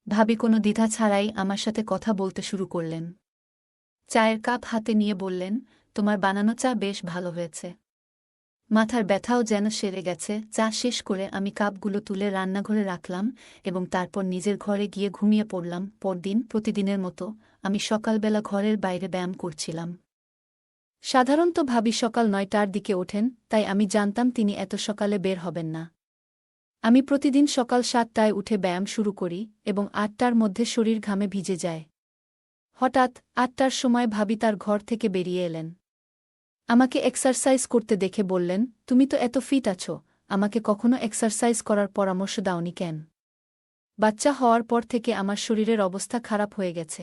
ভাবি কোনো দ্বিধা ছাড়াই আমার সাথে কথা বলতে শুরু করলেন। চায়ের কাপ হাতে নিয়ে বললেন, তোমার বানানো চা বেশ ভালো হয়েছে। মাথার ব্যথাও যেন সেরে গেছে। চা শেষ করে আমি কাপগুলো তুলে রান্নাঘরে রাখলাম, এবং তারপর নিজের ঘরে গিয়ে ঘুমিয়ে পড়লাম। পরদিন প্রতিদিনের মতো আমি সকালবেলা ঘরের বাইরে ব্যায়াম করছিলাম। সাধারণত ভাবি সকাল ৯টার দিকে ওঠেন, তাই আমি জানতাম তিনি এত সকালে বের হবেন না। আমি প্রতিদিন সকাল ৭টায় উঠে ব্যায়াম শুরু করি, এবং ৮টার মধ্যে শরীর ঘামে ভিজে যায়। হঠাৎ ৮টার সময় ভাবি তার ঘর থেকে বেরিয়ে এলেন। আমাকে এক্সারসাইজ করতে দেখে বললেন, তুমি তো এত ফিট আছো, আমাকে কখনো এক্সারসাইজ করার পরামর্শ দাওনি কেন? বাচ্চা হওয়ার পর থেকে আমার শরীরের অবস্থা খারাপ হয়ে গেছে।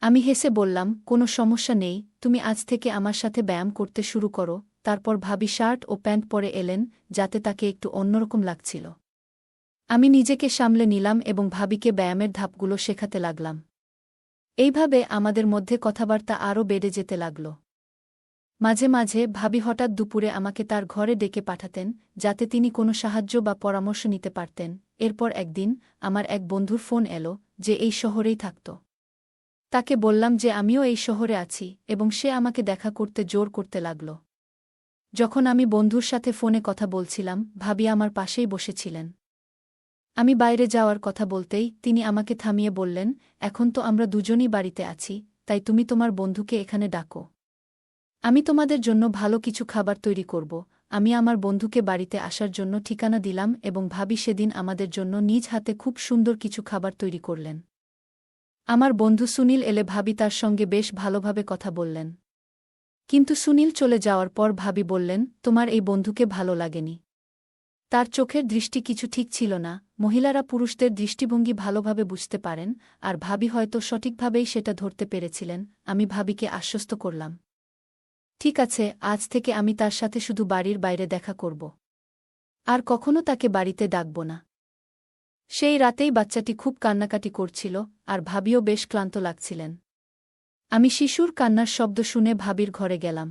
আমি হেসে বললাম, কোনো সমস্যা নেই, তুমি আজ থেকে আমার সাথে ব্যায়াম করতে শুরু করো। তারপর ভাবি শার্ট ও প্যান্ট পরে এলেন, যাতে তাকে একটু অন্যরকম লাগছিল। আমি নিজেকে সামলে নিলাম এবং ভাবিকে ব্যায়ামের ধাপগুলো শেখাতে লাগলাম। এইভাবে আমাদের মধ্যে কথাবার্তা আরও বেড়ে যেতে লাগল। মাঝে মাঝে ভাবি হঠাৎ দুপুরে আমাকে তার ঘরে ডেকে পাঠাতেন, যাতে তিনি কোনো সাহায্য বা পরামর্শ নিতে পারতেন। এরপর একদিন আমার এক বন্ধুর ফোন এলো, যে এই শহরেই থাকত। তাকে বললাম যে আমিও এই শহরে আছি, এবং সে আমাকে দেখা করতে জোর করতে লাগল। যখন আমি বন্ধুর সাথে ফোনে কথা বলছিলাম, ভাবি আমার পাশেই বসেছিলেন। আমি বাইরে যাওয়ার কথা বলতেই তিনি আমাকে থামিয়ে বললেন, এখন তো আমরা দুজনই বাড়িতে আছি, তাই তুমি তোমার বন্ধুকে এখানে ডাকো। আমি তোমাদের জন্য ভালো কিছু খাবার তৈরি করব। আমি আমার বন্ধুকে বাড়িতে আসার জন্য ঠিকানা দিলাম, এবং ভাবি সেদিন আমাদের জন্য নিজ হাতে খুব সুন্দর কিছু খাবার তৈরি করলেন। আমার বন্ধু সুনীল এলে ভাবি তার সঙ্গে বেশ ভালোভাবে কথা বললেন। কিন্তু সুনীল চলে যাওয়ার পর ভাবি বললেন, তোমার এই বন্ধুকে ভালো লাগেনি। তার চোখের দৃষ্টি কিছু ঠিক ছিল না। মহিলারা পুরুষদের দৃষ্টিভঙ্গি ভালোভাবে বুঝতে পারেন, আর ভাবি হয়তো সঠিকভাবেই সেটা ধরতে পেরেছিলেন। আমি ভাবিকে আশ্বস্ত করলাম, ঠিক আছে, আজ থেকে আমি তার সাথে শুধু বাড়ির বাইরে দেখা করব। আর কখনো তাকে বাড়িতে ডাকব না। সেই রাতেই বাচ্চাটি খুব কান্নাকাটি করছিল, আর ভাবিও বেশ ক্লান্ত লাগছিলেন। আমি শিশুর কান্নার শব্দ শুনে ভাবির ঘরে গেলাম।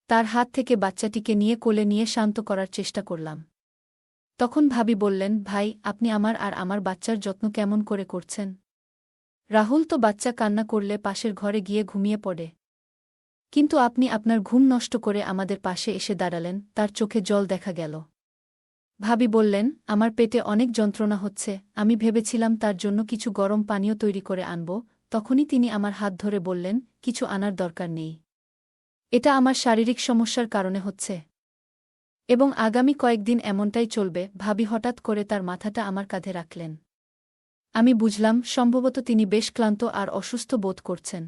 তার হাত থেকে বাচ্চাটিকে নিয়ে কোলে নিয়ে শান্ত করার চেষ্টা করলাম। তখন ভাবি বললেন, ভাই, আপনি আমার আর আমার বাচ্চার যত্ন কেমন করে করছেন? রাহুল তো বাচ্চা কান্না করলে পাশের ঘরে গিয়ে ঘুমিয়ে পড়ে, কিন্তু আপনি আপনার ঘুম নষ্ট করে আমাদের পাশে এসে দাঁড়ালেন। তার চোখে জল দেখা গেল। ভাবি বললেন, আমার পেটে অনেক যন্ত্রণা হচ্ছে, আমি ভেবেছিলাম তার জন্য কিছু গরম পানীয় তৈরি করে আনব। তখনই তিনি আমার হাত ধরে বললেন, কিছু আনার দরকার নেই। এটা আমার শারীরিক সমস্যার কারণে হচ্ছে, এবং আগামী কয়েকদিন এমনটাই চলবে। ভাবি হঠাৎ করে তার মাথাটা আমার কাঁধে রাখলেন। আমি বুঝলাম, সম্ভবত তিনি বেশ ক্লান্ত আর অসুস্থ বোধ করছেন।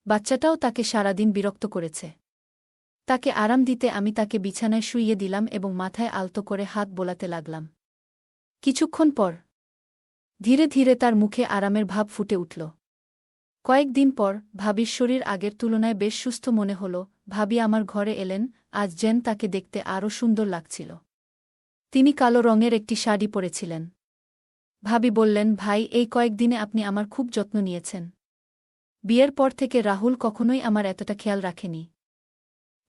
বাচ্চাটাও তাকে সারাদিন বিরক্ত করেছে। তাকে আরাম দিতে আমি তাকে বিছানায় শুইয়ে দিলাম এবং মাথায় আলতো করে হাত বোলাতে লাগলাম। কিছুক্ষণ পর ধীরে ধীরে তার মুখে আরামের ভাব ফুটে উঠল। কয়েকদিন পর ভাবির শরীর আগের তুলনায় বেশ সুস্থ মনে হল। ভাবি আমার ঘরে এলেন, আজ যেন তাকে দেখতে আরও সুন্দর লাগছিল। তিনি কালো রঙের একটি শাড়ি পরেছিলেন। ভাবি বললেন, ভাই, এই কয়েকদিনে আপনি আমার খুব যত্ন নিয়েছেন। বিয়ের পর থেকে রাহুল কখনোই আমার এতটা খেয়াল রাখেনি।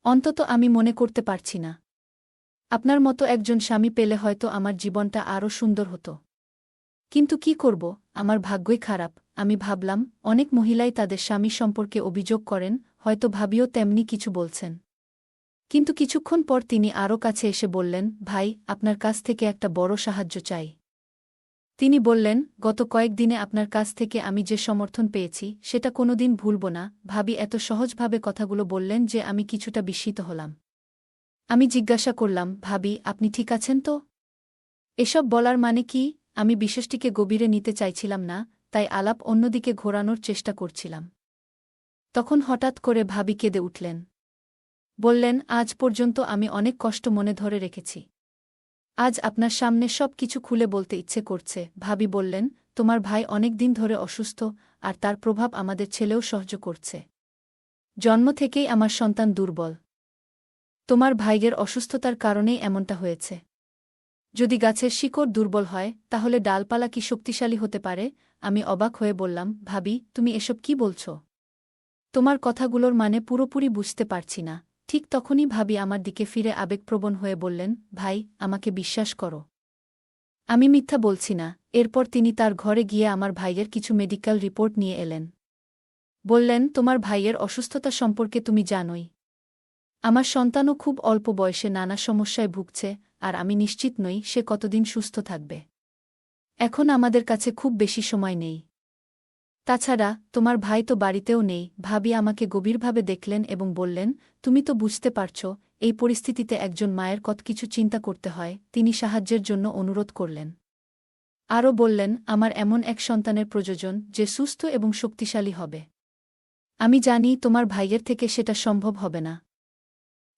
অন্তত আমি মনে করতে পারছি না। আপনার মতো একজন স্বামী পেলে হয়তো আমার জীবনটা আরও সুন্দর হতো। কিন্তু কি করব, আমার ভাগ্যই খারাপ। আমি ভাবলাম, অনেক মহিলাই তাদের স্বামী সম্পর্কে অভিযোগ করেন, হয়তো ভাবিও তেমনি কিছু বলছেন। কিন্তু কিছুক্ষণ পর তিনি আরও কাছে এসে বললেন, ভাই, আপনার কাছ থেকে একটা বড় সাহায্য চাই। তিনি বললেন, গত কয়েকদিনে আপনার কাছ থেকে আমি যে সমর্থন পেয়েছি সেটা কোনোদিন ভুলব না। ভাবি এত সহজভাবে কথাগুলো বললেন যে আমি কিছুটা বিস্মিত হলাম। আমি জিজ্ঞাসা করলাম, ভাবি, আপনি ঠিক আছেন তো? এসব বলার মানে কি? আমি বিষয়টিকে গভীরে নিতে চাইছিলাম না, তাই আলাপ অন্যদিকে ঘোরানোর চেষ্টা করছিলাম। তখন হঠাৎ করে ভাবি কেঁদে উঠলেন। বললেন, আজ পর্যন্ত আমি অনেক কষ্ট মনে ধরে রেখেছি। আজ আপনার সামনে সব কিছু খুলে বলতে ইচ্ছে করছে। ভাবি বললেন, তোমার ভাই অনেক দিন ধরে অসুস্থ, আর তার প্রভাব আমাদের ছেলেও সহ্য করছে। জন্ম থেকেই আমার সন্তান দুর্বল। তোমার ভাইয়ের অসুস্থতার কারণেই এমনটা হয়েছে। যদি গাছের শিকড় দুর্বল হয়, তাহলে ডালপালা কি শক্তিশালী হতে পারে? আমি অবাক হয়ে বললাম, ভাবি, তুমি এসব কি বলছ? তোমার কথাগুলোর মানে পুরোপুরি বুঝতে পারছি না। ঠিক তখনই ভাবি আমার দিকে ফিরে আবেগপ্রবণ হয়ে বললেন, ভাই, আমাকে বিশ্বাস করো। আমি মিথ্যা বলছি না। এরপর তিনি তার ঘরে গিয়ে আমার ভাইয়ের কিছু মেডিকেল রিপোর্ট নিয়ে এলেন। বললেন, তোমার ভাইয়ের অসুস্থতা সম্পর্কে তুমি জানোই। আমার সন্তানও খুব অল্প বয়সে নানা সমস্যায় ভুগছে, আর আমি নিশ্চিত নই সে কতদিন সুস্থ থাকবে। এখন আমাদের কাছে খুব বেশি সময় নেই। তাছাড়া তোমার ভাই তো বাড়িতেও নেই। ভাবি আমাকে গভীরভাবে দেখলেন এবং বললেন, তুমি তো বুঝতে পারছ, এই পরিস্থিতিতে একজন মায়ের কত কিছু চিন্তা করতে হয়। তিনি সাহায্যের জন্য অনুরোধ করলেন। আরও বললেন, আমার এমন এক সন্তানের প্রয়োজন যে সুস্থ এবং শক্তিশালী হবে। আমি জানি তোমার ভাইয়ের থেকে সেটা সম্ভব হবে না।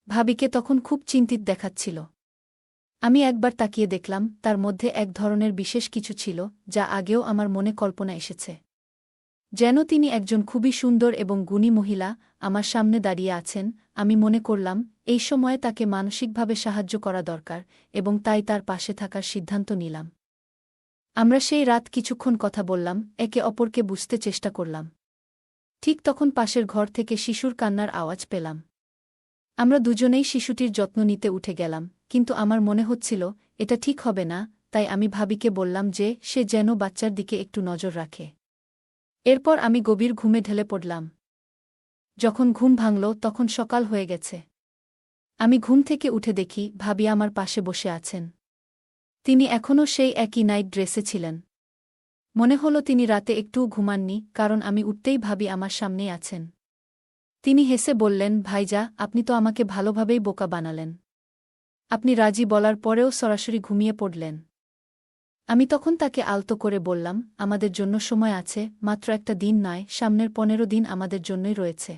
ভাবিকে তখন খুব চিন্তিত দেখাচ্ছিল। আমি একবার তাকিয়ে দেখলাম, তার মধ্যে এক ধরনের বিশেষ কিছু ছিল যা আগেও আমার মনে কল্পনা এসেছে। যেন তিনি একজন খুবই সুন্দর এবং গুণী মহিলা আমার সামনে দাঁড়িয়ে আছেন। আমি মনে করলাম, এই সময়ে তাকে মানসিকভাবে সাহায্য করা দরকার, এবং তাই তার পাশে থাকার সিদ্ধান্ত নিলাম। আমরা সেই রাত কিছুক্ষণ কথা বললাম, একে অপরকে বুঝতে চেষ্টা করলাম। ঠিক তখন পাশের ঘর থেকে শিশুর কান্নার আওয়াজ পেলাম। আমরা দুজনেই শিশুটির যত্ন নিতে উঠে গেলাম, কিন্তু আমার মনে হচ্ছিল এটা ঠিক হবে না। তাই আমি ভাবিকে বললাম যে সে যেন বাচ্চার দিকে একটু নজর রাখে। এরপর আমি গভীর ঘুমে ঢলে পড়লাম। যখন ঘুম ভাঙল তখন সকাল হয়ে গেছে। আমি ঘুম থেকে উঠে দেখি ভাবি আমার পাশে বসে আছেন। তিনি এখনও সেই একই নাইট ড্রেসে ছিলেন। মনে হলো তিনি রাতে একটুও ঘুমাননি, কারণ আমি উঠতেই ভাবি আমার সামনেই আছেন। তিনি হেসে বললেন, ভাইজা, আপনি তো আমাকে ভালোভাবেই বোকা বানালেন। আপনি রাজি বলার পরেও সরাসরি ঘুমিয়ে পড়লেন। আমি তখন তাকে আলতো করে বললাম, আমাদের জন্য সময় আছে, মাত্র একটা দিন নয়, সামনের 15 দিন আমাদের জন্যই রয়েছে।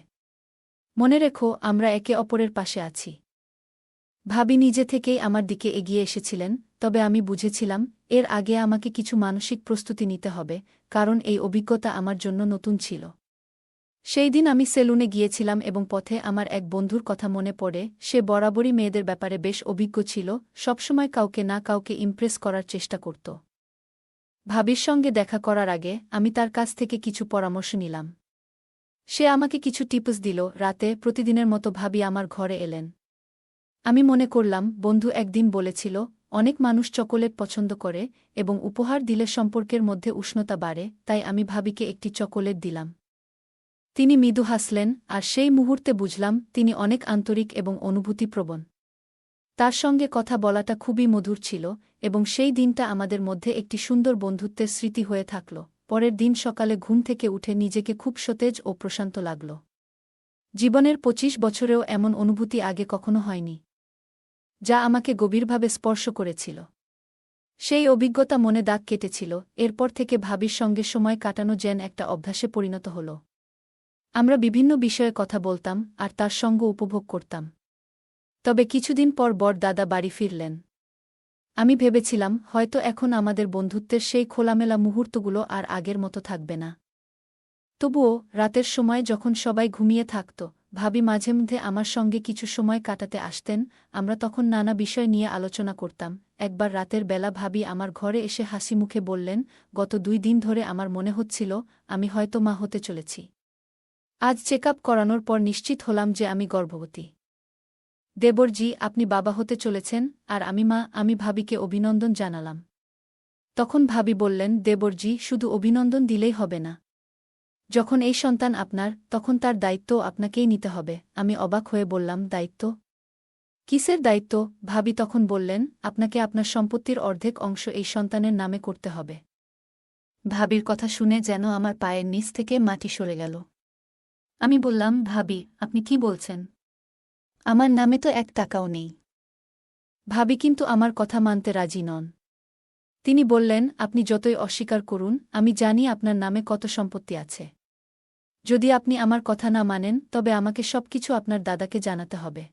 মনে রেখো, আমরা একে অপরের পাশে আছি। ভাবি নিজে থেকেই আমার দিকে এগিয়ে এসেছিলেন, তবে আমি বুঝেছিলাম এর আগে আমাকে কিছু মানসিক প্রস্তুতি নিতে হবে, কারণ এই অভিজ্ঞতা আমার জন্য নতুন ছিল। সেই দিন আমি সেলুনে গিয়েছিলাম এবং পথে আমার এক বন্ধুর কথা মনে পড়ে। সে বরাবরই মেয়েদের ব্যাপারে বেশ অভিজ্ঞ ছিল, সবসময় কাউকে না কাউকে ইমপ্রেস করার চেষ্টা করত। ভাবির সঙ্গে দেখা করার আগে আমি তার কাছ থেকে কিছু পরামর্শ নিলাম। সে আমাকে কিছু টিপস দিল। রাতে প্রতিদিনের মতো ভাবি আমার ঘরে এলেন। আমি মনে করলাম, বন্ধু একদিন বলেছিল, অনেক মানুষ চকোলেট পছন্দ করে এবং উপহার দিলে সম্পর্কের মধ্যে উষ্ণতা বাড়ে, তাই আমি ভাবিকে একটি চকোলেট দিলাম। তিনি মৃদু হাসলেন, আর সেই মুহূর্তে বুঝলাম তিনি অনেক আন্তরিক এবং অনুভূতিপ্রবণ। তার সঙ্গে কথা বলাটা খুবই মধুর ছিল এবং সেই দিনটা আমাদের মধ্যে একটি সুন্দর বন্ধুত্বের স্মৃতি হয়ে থাকল। পরের দিন সকালে ঘুম থেকে উঠে নিজেকে খুব সতেজ ও প্রশান্ত লাগল। জীবনের ২৫ বছরেও এমন অনুভূতি আগে কখনো হয়নি, যা আমাকে গভীরভাবে স্পর্শ করেছিল। সেই অভিজ্ঞতা মনে দাগ কেটেছিল। এরপর থেকে ভাবির সঙ্গে সময় কাটানো যেন একটা অভ্যাসে পরিণত হল। আমরা বিভিন্ন বিষয়ে কথা বলতাম আর তার সঙ্গ উপভোগ করতাম। তবে কিছুদিন পর দাদা বাড়ি ফিরলেন। আমি ভেবেছিলাম হয়তো এখন আমাদের বন্ধুত্বের সেই খোলামেলা মুহূর্তগুলো আর আগের মতো থাকবে না। তবুও রাতের সময় যখন সবাই ঘুমিয়ে থাকত, ভাবি মাঝে মধ্যে আমার সঙ্গে কিছু সময় কাটাতে আসতেন। আমরা তখন নানা বিষয় নিয়ে আলোচনা করতাম। একবার রাতের বেলা ভাবি আমার ঘরে এসে হাসি মুখে বললেন, গত ২ দিন ধরে আমার মনে হচ্ছিল আমি হয়তো মা হতে চলেছি। আজ চেকআপ করানোর পর নিশ্চিত হলাম যে আমি গর্ভবতী। দেবরজি, আপনি বাবা হতে চলেছেন আর আমি মা। আমি ভাবিকে অভিনন্দন জানালাম। তখন ভাবি বললেন, দেবরজি, শুধু অভিনন্দন দিলেই হবে না। যখন এই সন্তান আপনার, তখন তার দায়িত্বও আপনাকেই নিতে হবে। আমি অবাক হয়ে বললাম, দায়িত্ব? কিসের দায়িত্ব? ভাবি তখন বললেন, আপনাকে আপনার সম্পত্তির অর্ধেক অংশ এই সন্তানের নামে করতে হবে। ভাবির কথা শুনে যেন আমার পায়ের নিচ থেকে মাটি সরে গেল। আমি বললাম, ভাবি, আপনি কি বলছেন? আমার নামে তো ১ টাকাও নেই। ভাবি কিন্তু আমার কথা মানতে রাজি নন। তিনি বললেন, আপনি যতই অস্বীকার করুন, আমি জানি আপনার নামে কত সম্পত্তি আছে। যদি আপনি আমার কথা না মানেন, তবে আমাকে সবকিছু আপনার দাদাকে জানাতে হবে।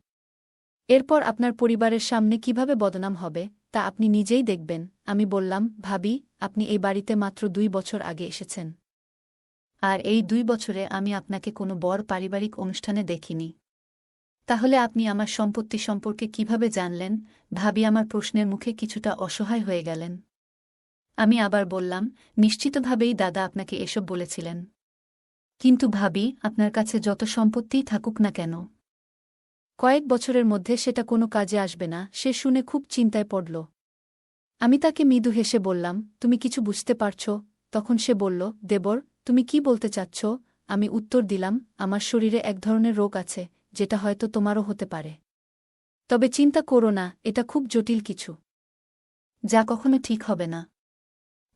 এরপর আপনার পরিবারের সামনে কিভাবে বদনাম হবে, তা আপনি নিজেই দেখবেন। আমি বললাম, ভাবি, আপনি এই বাড়িতে মাত্র ২ বছর আগে এসেছেন। আর এই ২ বছরে আমি আপনাকে কোনো বড় পারিবারিক অনুষ্ঠানে দেখিনি। তাহলে আপনি আমার সম্পত্তি সম্পর্কে কিভাবে জানলেন? ভাবি আমার প্রশ্নের মুখে কিছুটা অসহায় হয়ে গেলেন। আমি আবার বললাম, নিশ্চিতভাবেই দাদা আপনাকে এসব বলেছিলেন। কিন্তু ভাবি, আপনার কাছে যত সম্পত্তিই থাকুক না কেন, কয়েক বছরের মধ্যে সেটা কোনো কাজে আসবে না। সে শুনে খুব চিন্তায় পড়ল। আমি তাকে মৃদু হেসে বললাম, তুমি কিছু বুঝতে পারছ? তখন সে বলল, দেবর, তুমি কি বলতে চাচ্ছ? আমি উত্তর দিলাম, আমার শরীরে এক ধরনের রোগ আছে, যেটা হয়তো তোমারও হতে পারে। তবে চিন্তা করো না, এটা খুব জটিল কিছু, যা কখনো ঠিক হবে না।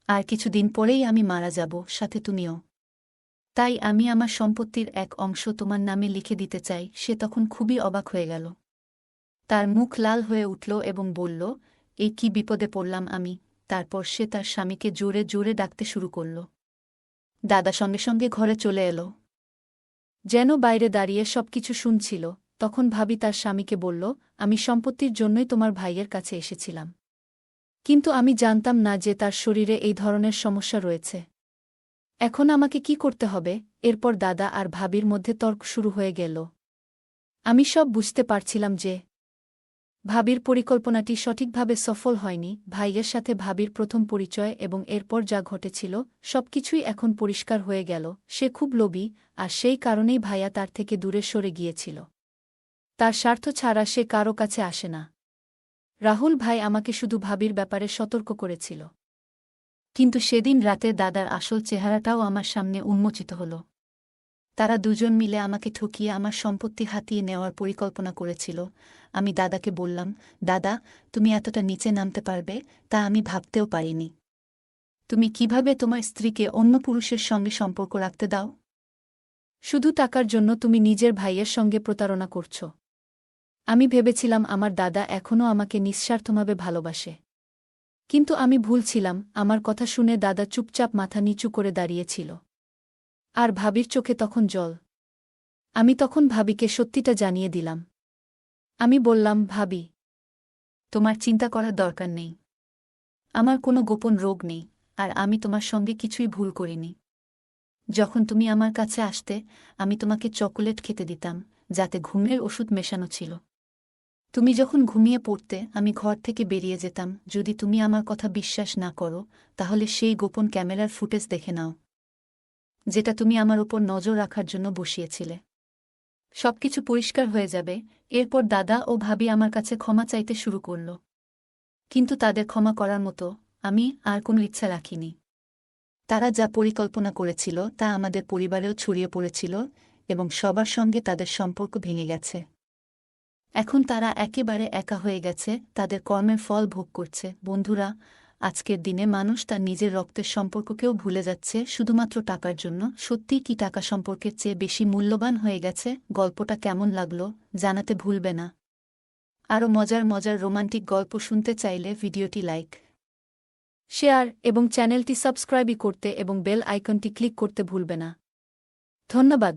আর কিছুদিন পরেই আমি মারা যাব, সাথে তুমিও। তাই আমি আমার সম্পত্তির এক অংশ তোমার নামে লিখে দিতে চাই। সে তখন খুবই অবাক হয়ে গেল। তার মুখ লাল হয়ে উঠল এবং বলল, এই কি বিপদে পড়লাম আমি। তারপর সে তার স্বামীকে জোরে জোরে ডাকতে শুরু করল। দাদা সঙ্গে সঙ্গে ঘরে চলে এলো, যেন বাইরে দাঁড়িয়ে সবকিছু শুনছিল। তখন ভাবি তার স্বামীকে বলল, আমি সম্পত্তির জন্যই তোমার ভাইয়ের কাছে এসেছিলাম। কিন্তু আমি জানতাম না যে তার শরীরে এই ধরনের সমস্যা রয়েছে। এখন আমাকে কি করতে হবে? এরপর দাদা আর ভাবির মধ্যে তর্ক শুরু হয়ে গেল। আমি সব বুঝতে পারছিলাম যে ভাবির পরিকল্পনাটি সঠিকভাবে সফল হয়নি। ভাইয়ের সাথে ভাবির প্রথম পরিচয় এবং এরপর যা ঘটেছিল, সবকিছুই এখন পরিষ্কার হয়ে গেল। সে খুব লোভী, আর সেই কারণেই ভাইয়া তার থেকে দূরে সরে গিয়েছিল। তার স্বার্থ ছাড়া সে কারও কাছে আসে না। রাহুল ভাই আমাকে শুধু ভাবির ব্যাপারে সতর্ক করেছিল। কিন্তু সেদিন রাতে দাদার আসল চেহারাটাও আমার সামনে উন্মোচিত হল। তারা দুজন মিলে আমাকে ঠকিয়ে আমার সম্পত্তি হাতিয়ে নেওয়ার পরিকল্পনা করেছিল। আমি দাদাকে বললাম, দাদা, তুমি এতটা নিচে নামতে পারবে তা আমি ভাবতেও পারিনি। তুমি কিভাবে তোমার স্ত্রীকে অন্য পুরুষের সঙ্গে সম্পর্ক রাখতে দাও? শুধু টাকার জন্য তুমি নিজের ভাইয়ের সঙ্গে প্রতারণা করছ। আমি ভেবেছিলাম আমার দাদা এখনও আমাকে নিঃস্বার্থভাবে ভালোবাসে। কিন্তু আমি ভুল ছিলাম। আমার কথা শুনে দাদা চুপচাপ মাথা নিচু করে দাঁড়িয়েছিল। আর ভাবির চোখে তখন জল। আমি তখন ভাবিকে সত্যিটা জানিয়ে দিলাম। আমি বললাম, ভাবি, তোমার চিন্তা করার দরকার নেই। আমার কোনো গোপন রোগ নেই, আর আমি তোমার সঙ্গে কিছুই ভুল করিনি। যখন তুমি আমার কাছে আসতে, আমি তোমাকে চকোলেট খেতে দিতাম, যাতে ঘুমের ওষুধ মেশানো ছিল। তুমি যখন ঘুমিয়ে পড়তে, আমি ঘর থেকে বেরিয়ে যেতাম। যদি তুমি আমার কথা বিশ্বাস না করো, তাহলে সেই গোপন ক্যামেরার ফুটেজ দেখে নাও, যেটা তুমি আমার ওপর নজর রাখার জন্য বসিয়েছিলে। সবকিছু পরিষ্কার হয়ে যাবে। এরপর দাদা ও ভাবি আমার কাছে ক্ষমা চাইতে শুরু করল। কিন্তু তাদের ক্ষমা করার মতো আমি আর কোনো ইচ্ছা রাখিনি। তারা যা পরিকল্পনা করেছিল তা আমাদের পরিবারেও ছড়িয়ে পড়েছিল এবং সবার সঙ্গে তাদের সম্পর্ক ভেঙে গেছে। এখন তারা একেবারে একা হয়ে গেছে, তাদের কর্মের ফল ভোগ করছে। বন্ধুরা, আজকের দিনে মানুষ তার নিজের রক্তের সম্পর্ককেও ভুলে যাচ্ছে শুধুমাত্র টাকার জন্য। সত্যিই কি টাকা সম্পর্কের চেয়ে বেশি মূল্যবান হয়ে গেছে? গল্পটা কেমন লাগলো জানাতে ভুলবে না। আরও মজার মজার রোমান্টিক গল্প শুনতে চাইলে ভিডিওটি লাইক, শেয়ার এবং চ্যানেলটি সাবস্ক্রাইব করতে এবং বেল আইকনটি ক্লিক করতে ভুলবে না। ধন্যবাদ।